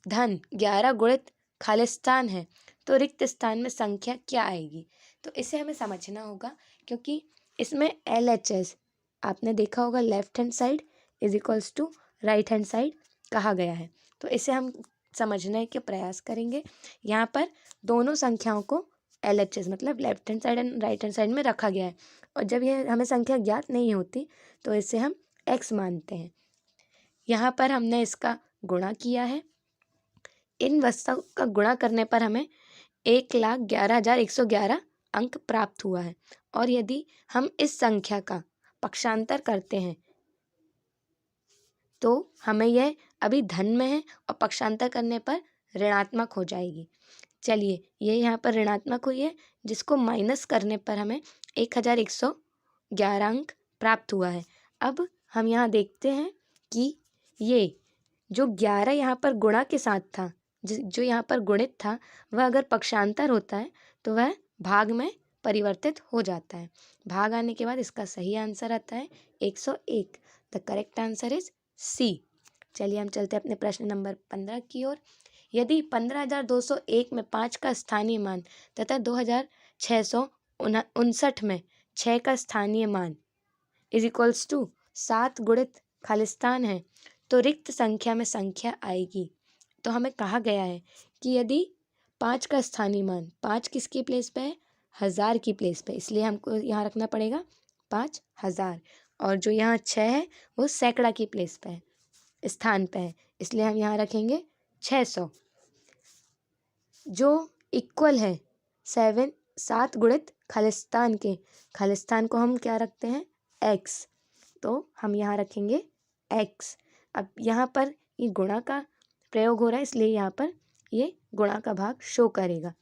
धन 11 गुणित खालिस्तान है तो रिक्त स्थान में संख्या क्या आएगी। तो इसे हमें समझना होगा क्योंकि इसमें LHS आपने देखा होगा left hand side is equals to right hand side कहा गया है। तो इसे हम समझने के प्रयास करेंगे। यहाँ पर दोनों संख्याओं को LHS मतलब left hand side and right hand side में रखा गया है और जब यह हमें संख्या ज्ञात नहीं होती तो इसे हम x मानते हैं। यहाँ पर हमने इसका गुणा किया है। इन वस्तुओं का गुणा करने पर हमें 1,11,111 अंक प्राप्त हुआ है और यदि हम इस संख्या का पक्षांतर करते हैं तो हमें यह अभी धन में है और पक्षांतर करने पर ऋणात्मक हो जाएगी। चलिए ये यहाँ पर ऋणात्मक हुई है जिसको माइनस करने पर हमें 1,111 अंक प्राप्त हुआ है। अब हम यहाँ देखते हैं कि ये जो 11 यहाँ पर गुणा के साथ था, जो यहाँ पर गुणित था, वह अगर पक्षांतर होता है तो वह भाग में परिवर्तित हो जाता है। भाग आने के बाद इसका सही आंसर आता है 101। The correct answer is C. चलिए हम चलते हैं अपने प्रश्न नंबर 15 की ओर। यदि 15,201 में 5 का स्थानीय मान तथा 2,659 में 6 का स्थानीय मान इज इक्वल्स टू 7 गुणित खालिस्तान है तो रिक्त संख्या में संख्या आएगी। तो हमें कहा गया है कि यदि 5 का स्थानीय मान 5 किसकी प्लेस पे है, 1000 की प्लेस पे, इसलिए हमको यहाँ रखना पड़ेगा 5,000 और जो यहाँ 6 है वो सैकड़ा की प्लेस पे है, स्थान पे है, इसलिए हम यहाँ रखेंगे 600 जो इक्वल है 7 गुणित खालिस्तान के। खालिस्तान को हम क्या रखते हैं x, तो हम यहाँ रखेंगे x। अब यहाँ पर ये गुणा का प्रयोग हो रहा है इसलिए यहाँ पर ये गुणा का भाग शो करेगा।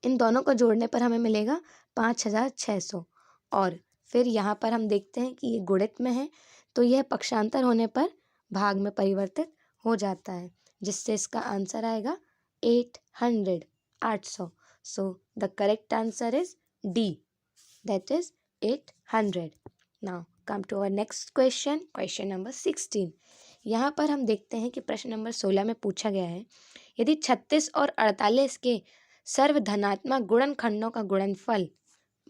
इन दोनों को जोड़ने पर हमें मिलेगा 5,600 और फिर यहाँ पर हम देखते हैं कि ये गुणित में है तो यह पक्षांतर होने पर भाग में परिवर्तित हो जाता है जिससे इसका आंसर आएगा 800। So the correct answer is D, that is 800। Now come to our next question number 16। यहाँ पर हम देखते हैं कि प्रश्न नंबर 16 में पूछा गया है यदि 36 और 48 के सर्वधनात्मक गुणनखंडों का गुणनफल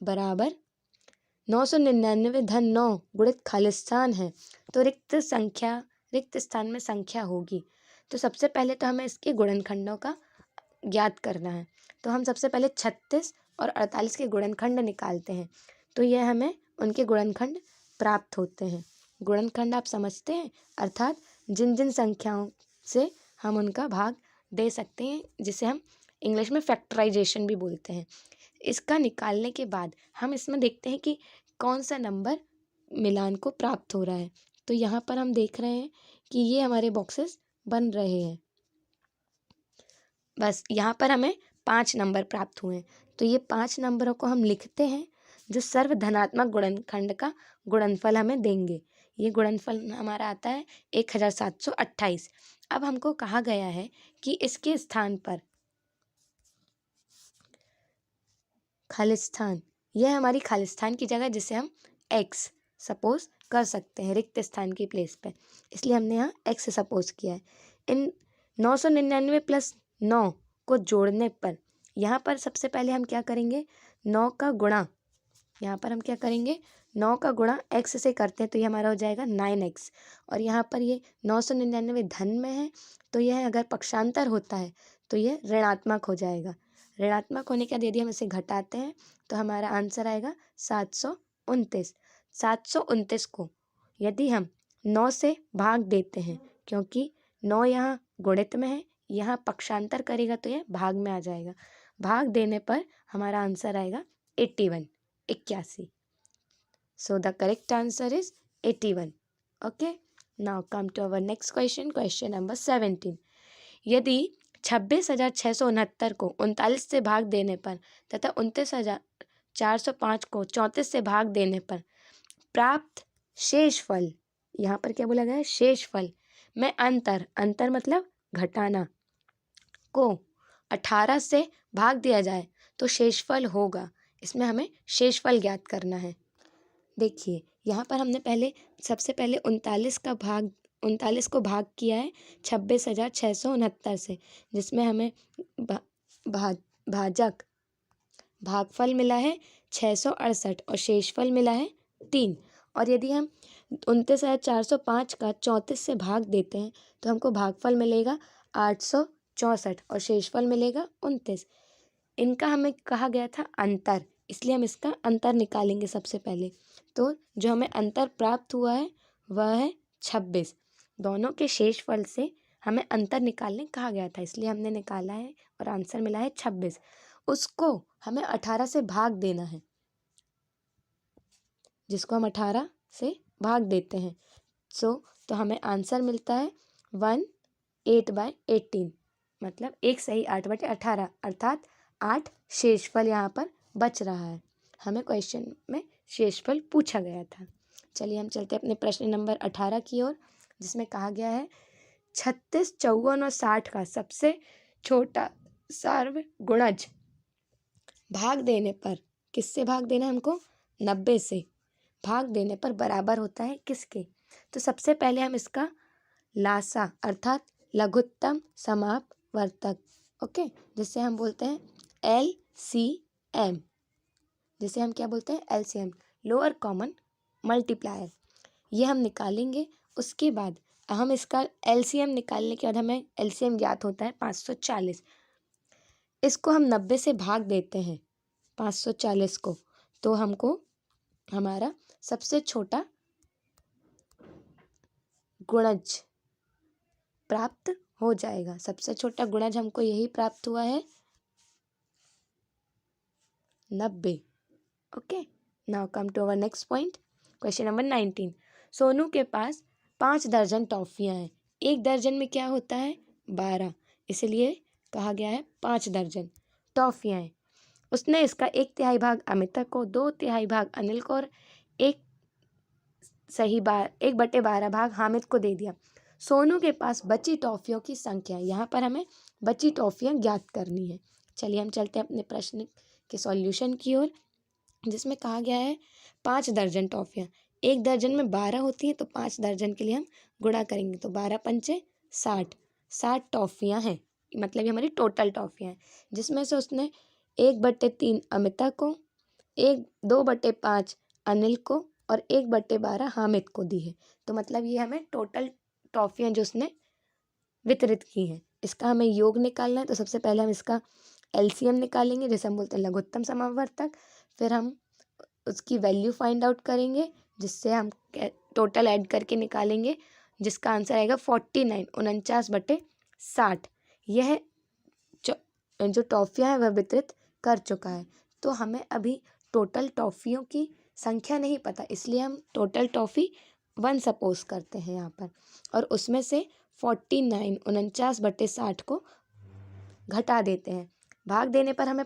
बराबर 999 धन 9 गुणित खालिस्तान है तो रिक्त स्थान में संख्या होगी। तो सबसे पहले तो हमें इसके गुणनखंडों का ज्ञात करना है। तो हम सबसे पहले 36 और 48 के गुणनखंड निकालते हैं तो यह हमें उनके गुणनखंड प्राप्त होते हैं। गुणनखंड आप समझते हैं, अर्थात जिन जिन संख्याओं से हम उनका भाग दे सकते हैं, जिसे हम इंग्लिश में फैक्टराइजेशन भी बोलते हैं। इसका निकालने के बाद हम इसमें देखते हैं कि कौन सा नंबर मिलान को प्राप्त हो रहा है। तो यहाँ पर हम देख रहे हैं कि ये हमारे बॉक्सेस बन रहे हैं। बस यहाँ पर हमें 5 नंबर प्राप्त हुए हैं तो ये 5 नंबरों को हम लिखते हैं जो सर्वधनात्मक गुणनखंड का गुणनफल हमें देंगे। ये गुणनफल हमारा आता है 1728। अब हमको कहा गया है कि इसके स्थान पर खालिस्तान, यह हमारी खालिस्तान की जगह जिसे हम x सपोज कर सकते हैं रिक्त स्थान की प्लेस पे, इसलिए हमने यहाँ x सपोज किया है। इन 999 प्लस 9 को जोड़ने पर यहाँ पर सबसे पहले हम क्या करेंगे, 9 का गुणा, यहाँ पर हम क्या करेंगे 9 का गुणा x से करते हैं तो ये हमारा हो जाएगा 9x और यहाँ पर ये 999 धन में है तो यह अगर पक्षांतर होता है तो ये ऋणात्मक हो जाएगा। ऋणात्मक होने के बाद यदि हम इसे घटाते हैं तो हमारा आंसर आएगा 729। 729 को यदि हम 9 से भाग देते हैं, क्योंकि 9 यहाँ गुणित में है यहाँ पक्षांतर करेगा तो यह भाग में आ जाएगा। भाग देने पर हमारा आंसर आएगा 81, 81। So the correct answer is 81. Okay. Now come to our next question. Question number 17. यदि 26,669 को 39 से भाग देने पर तथा 29,405 को 34 से भाग देने पर प्राप्त शेष फल, यहाँ पर क्या बोला गया है? शेष फल में अंतर मतलब घटाना, को 18 से भाग दिया जाए तो शेषफल होगा। इसमें हमें शेषफल ज्ञात करना है। देखिए यहाँ पर हमने सबसे पहले 39 को भाग किया है 26,669 से, जिसमें हमें भागफल मिला है 668 और शेषफल मिला है 3। और यदि हम 29,405 का 34 से भाग देते हैं तो हमको भागफल मिलेगा 864 और शेषफल मिलेगा 29। इनका हमें कहा गया था अंतर, इसलिए हम इसका अंतर निकालेंगे सबसे पहले। तो जो हमें अंतर प्राप्त हुआ है वह है 26। दोनों के शेषफल से हमें अंतर निकालने कहा गया था, इसलिए हमने निकाला है और आंसर मिला है 26। उसको हमें 18 से भाग देना है, जिसको हम 18 से भाग देते हैं तो हमें आंसर मिलता है 1/8/18, मतलब 1 सही 8/18, अर्थात 8 शेषफल यहाँ पर बच रहा है। हमें क्वेश्चन में शेषफल पूछा गया था। चलिए हम चलते हैं अपने प्रश्न नंबर 18 की ओर, जिसमें कहा गया है 36, 54 और 60 का सबसे छोटा सार्वगुणज भाग देने पर, किससे भाग देना है हमको? 90 से भाग देने पर बराबर होता है किसके? तो सबसे पहले हम इसका लासा अर्थात लघुत्तम समापवर्तक, ओके, जिससे हम बोलते हैं LCM, जिसे हम क्या बोलते हैं? LCM, lower common multiplier. ये हम निकालेंगे। उसके बाद हम इसका LCM निकालने के बाद हमें LCM ज्ञात होता है 540। इसको हम 90 से भाग देते हैं 540 को, तो हमको हमारा सबसे छोटा गुणज प्राप्त हो जाएगा। सबसे छोटा गुणज हमको यही प्राप्त हुआ है 90। Okay, now come to our next point, question number 19। Sonu के पास 5 दर्जन टॉफियाँ हैं। एक दर्जन में क्या होता है? 12, इसलिए कहा गया है 5 दर्जन टॉफियाँ हैं। उसने इसका 1/3 भाग अमिता को, 2/3 भाग अनिल को और 1/12 भाग हामिद को दे दिया। सोनू के पास बची टॉफियों की संख्या, यहाँ पर हमें बची टॉफियाँ ज्ञात करनी है। चलिए हम चलते हैं अपने प्रश्न के सॉल्यूशन की ओर, जिसमें कहा गया है 5 दर्जन टॉफियाँ। एक दर्जन में 12 होती हैं, तो 5 दर्जन के लिए हम गुणा करेंगे, तो 12 पंचे 60, 60 टॉफियाँ हैं, मतलब ये हमारी टोटल टॉफियाँ हैं, जिसमें से उसने 1/3 अमिता को, 2/5 अनिल को और 1/12 हामिद को दी है। तो मतलब ये हमें टोटल टॉफियाँ जो उसने वितरित की हैं, इसका हमें योग निकालना है। तो सबसे पहले हम इसका LCM निकालेंगे, जैसे हम बोलते हैं लघुत्तम समापवर्तक। फिर हम उसकी वैल्यू फाइंड आउट करेंगे, जिससे हम टोटल ऐड करके निकालेंगे, जिसका आंसर आएगा 49, 49/60। यह जो टॉफियाँ हैं वह वितरित कर चुका है। तो हमें अभी टोटल टॉफियों की संख्या नहीं पता, इसलिए हम टोटल टॉफ़ी 1 सपोज करते हैं यहाँ पर, और उसमें से 49, 49/60 को घटा देते हैं। भाग देने पर हमें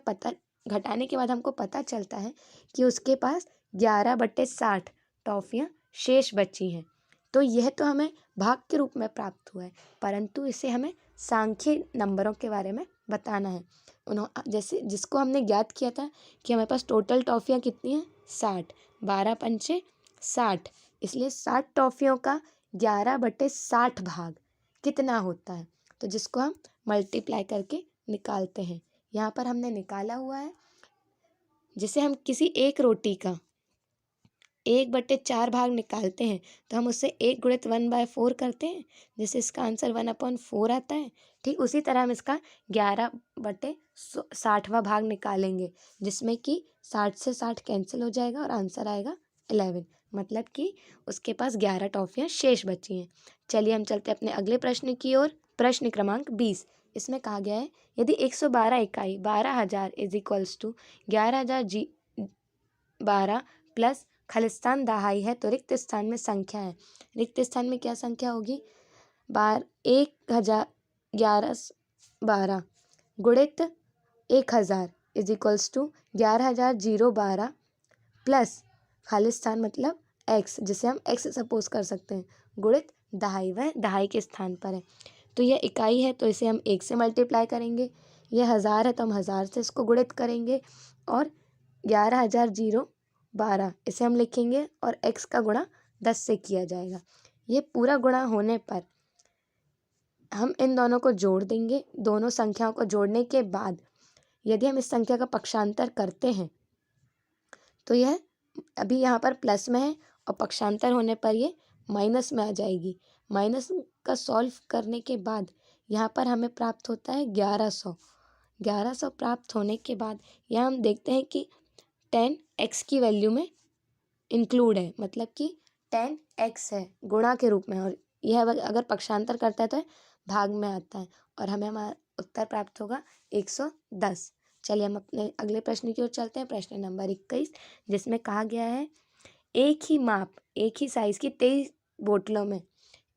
घटाने के बाद हमको पता चलता है कि उसके पास 11/60 टॉफियाँ शेष बची हैं। तो यह तो हमें भाग के रूप में प्राप्त हुआ है, परंतु इसे हमें सांख्यिक नंबरों के बारे में बताना है। जैसे जिसको हमने ज्ञात किया था कि हमारे पास टोटल टॉफियाँ कितनी हैं? 60, 12 पंचे 60, इसलिए 60 टॉफियों का 11/60 भाग कितना होता है? तो जिसको हम मल्टीप्लाई करके निकालते हैं। यहाँ पर हमने निकाला हुआ है, जिसे हम किसी एक रोटी का 1/4 भाग निकालते हैं, तो हम उससे 1 गुणित 1/4 करते हैं, जिससे इसका आंसर 1/4 आता है। ठीक उसी तरह हम इसका 11/60वां भाग निकालेंगे, जिसमें कि 60 से 60 कैंसिल हो जाएगा और आंसर आएगा 11, मतलब कि उसके पास 11 टॉफियाँ शेष बची हैं। चलिए हम चलते हैं अपने अगले प्रश्न की ओर, प्रश्न क्रमांक 20। इसमें कहा गया है यदि 112 इकाई 12,000 इज इक्वल्स टू 11,012 प्लस खालिस्तान दहाई है तो रिक्त स्थान में संख्या है। रिक्त स्थान में क्या संख्या होगी? 1,012 गुणित 1,000 इज इक्वल्स टू 11,012 प्लस खालिस्तान मतलब x, जिसे हम x सपोज कर सकते हैं, गुणित दहाई, वह दहाई के स्थान पर है। तो यह इकाई है तो इसे हम 1 से मल्टीप्लाई करेंगे, यह 1000 है तो हम 1000 से इसको गुणित करेंगे, और 11,012 इसे हम लिखेंगे और x का गुणा 10 से किया जाएगा। ये पूरा गुणा होने पर हम इन दोनों को जोड़ देंगे। दोनों संख्याओं को जोड़ने के बाद यदि हम इस संख्या का पक्षांतर करते हैं तो यह अभी यहाँ पर प्लस में है और पक्षांतर होने पर ये माइनस में आ जाएगी। माइनस का सॉल्व करने के बाद यहाँ पर हमें प्राप्त होता है 1100। 1100 प्राप्त होने के बाद यहाँ हम देखते हैं कि 10x की वैल्यू में इंक्लूड है, मतलब कि 10x है गुणा के रूप में, और यह अगर पक्षांतर करता है तो भाग में आता है और हमें हमारा उत्तर प्राप्त होगा 110। चलिए हम अपने अगले प्रश्न की ओर चलते हैं, प्रश्न नंबर 21, जिसमें कहा गया है एक ही माप एक ही साइज़ की 23 बोतलों में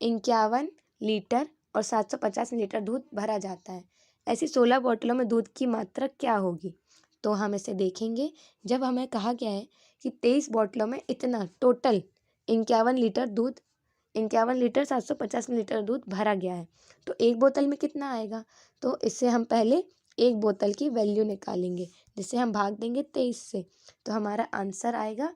51 लीटर और 750 लीटर दूध भरा जाता है। ऐसी 16 बोतलों में दूध की मात्रा क्या होगी? तो हम इसे देखेंगे। जब हमें कहा गया है कि 23 बोतलों में इतना टोटल 51 लीटर 750 लीटर दूध भरा गया है, तो एक बोतल में कितना आएगा? तो इससे हम पहले एक बोतल की वैल्यू निकालेंगे, जिसे हम भाग देंगे 23 से, तो हमारा आंसर आएगा।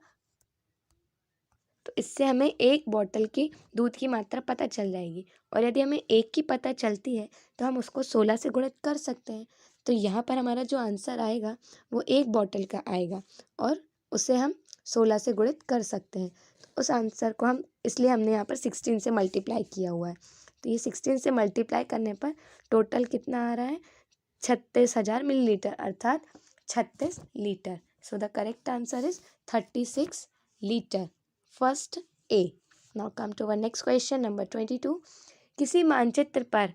तो इससे हमें एक बोतल की दूध की मात्रा पता चल जाएगी, और यदि हमें एक की पता चलती है तो हम उसको 16 से गुणित कर सकते हैं। तो यहाँ पर हमारा जो आंसर आएगा वो एक बोतल का आएगा, और उसे हम 16 से गुणित कर सकते हैं। तो उस आंसर को हम इसलिए हमने यहाँ पर 16 से मल्टीप्लाई किया हुआ है। तो ये 16 से मल्टीप्लाई करने पर टोटल कितना आ रहा है? 36,000 मिलीलीटर, अर्थात 36 litre. So the correct answer is 36 litre. First A. Now come to our next question number 22। किसी मानचित्र पर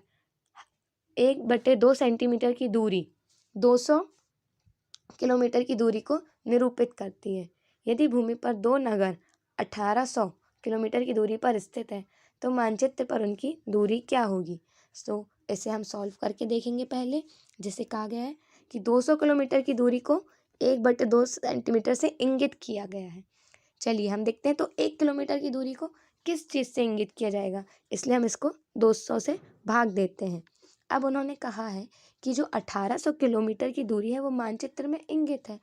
1/2 सेंटीमीटर की दूरी 200 किलोमीटर की दूरी को निरूपित करती है। यदि भूमि पर दो नगर 1800 किलोमीटर की दूरी पर स्थित है तो मानचित्र पर उनकी दूरी क्या होगी? सो इसे हम सॉल्व करके देखेंगे पहले, जिसे कहा गया है कि 200 किलोमीटर की दूरी को 1/2 सेंटीमीटर से इंगित किया गया है। चलिए हम देखते हैं तो 1 किलोमीटर की दूरी को किस चीज़ से इंगित किया जाएगा, इसलिए हम इसको 200 से भाग देते हैं। अब उन्होंने कहा है कि जो 1800 किलोमीटर की दूरी है वो मानचित्र में इंगित है,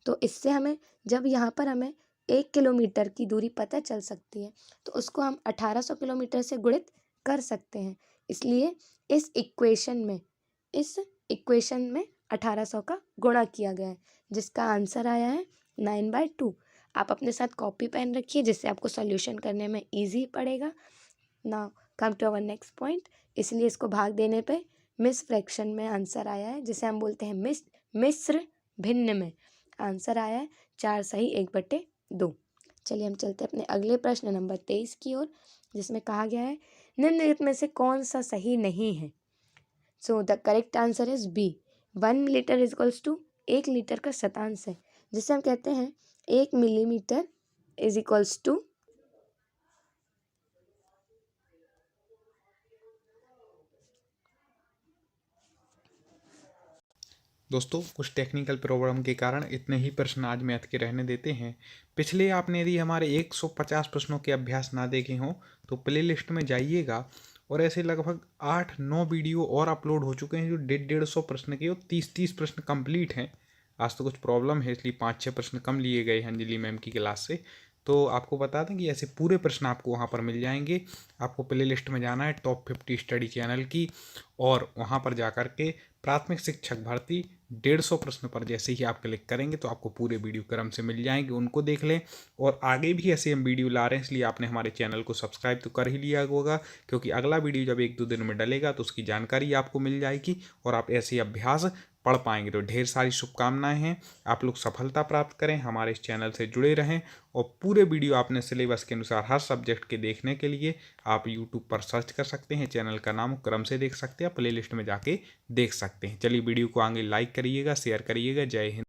तो इससे हमें जब यहाँ पर हमें 1 किलोमीटर की दूरी पता चल सकती है तो उसको हम 1800 किलोमीटर से गुणित कर सकते हैं। इसलिए इस इक्वेशन में 1800 का गुणा किया गया है, जिसका आंसर आया है 9/2। आप अपने साथ कॉपी पेन रखिए, जिससे आपको सॉल्यूशन करने में इजी पड़ेगा। Now come to our next point. इसलिए इसको भाग देने पे मिस फ्रैक्शन में आंसर आया है, जिसे हम बोलते हैं मिश्र भिन्न में आंसर आया है 4 सही 1/2। चलिए हम चलते हैं अपने अगले प्रश्न नंबर 23 की ओर, जिसमें कहा गया है निम्नलिखित में से कौन सा सही नहीं है? So the correct answer is B. 1 litre is equals to 1 litre का शतांश है, जिसे हम कहते हैं 1 मिलीमीटर इज इक्वल्स टू दोस्तों कुछ टेक्निकल प्रॉब्लम के कारण इतने ही प्रश्न आज मैथ के रहने देते हैं। पिछले आपने यदि हमारे 150 प्रश्नों के अभ्यास ना देखे हों तो प्लेलिस्ट में जाइएगा, और ऐसे लगभग 8-9 वीडियो और अपलोड हो चुके हैं जो 150 प्रश्न के और 30 प्रश्न कंप्लीट हैं। आज तो कुछ प्रॉब्लम है इसलिए 5-6 प्रश्न कम लिए गए हैं अंजलि मैम की क्लास से। तो आपको बता दें कि ऐसे पूरे प्रश्न आपको वहाँ पर मिल जाएंगे। आपको प्लेलिस्ट में जाना है टॉप 50 स्टडी चैनल की, और वहाँ पर जा कर के प्राथमिक शिक्षक भर्ती 150 प्रश्न पर जैसे ही आप क्लिक करेंगे तो आपको पूरे वीडियो क्रम से मिल जाएंगे, उनको देख लें। और आगे भी ऐसे हम वीडियो ला रहे हैं, इसलिए आपने हमारे चैनल को सब्सक्राइब तो कर ही लिया होगा, क्योंकि अगला वीडियो जब 1-2 दिन में डलेगा तो उसकी जानकारी आपको मिल जाएगी और आप ऐसे अभ्यास पढ़ पाएंगे। तो ढेर सारी शुभकामनाएं हैं, आप लोग सफलता प्राप्त करें, हमारे इस चैनल से जुड़े रहें और पूरे वीडियो आपने सिलेबस के अनुसार हर सब्जेक्ट के देखने के लिए आप यूट्यूब पर सर्च कर सकते हैं, चैनल का नाम क्रम से देख सकते हैं, प्लेलिस्ट में जाके देख सकते हैं। चलिए वीडियो को आगे लाइक करिएगा, शेयर करिएगा। जय हिंद।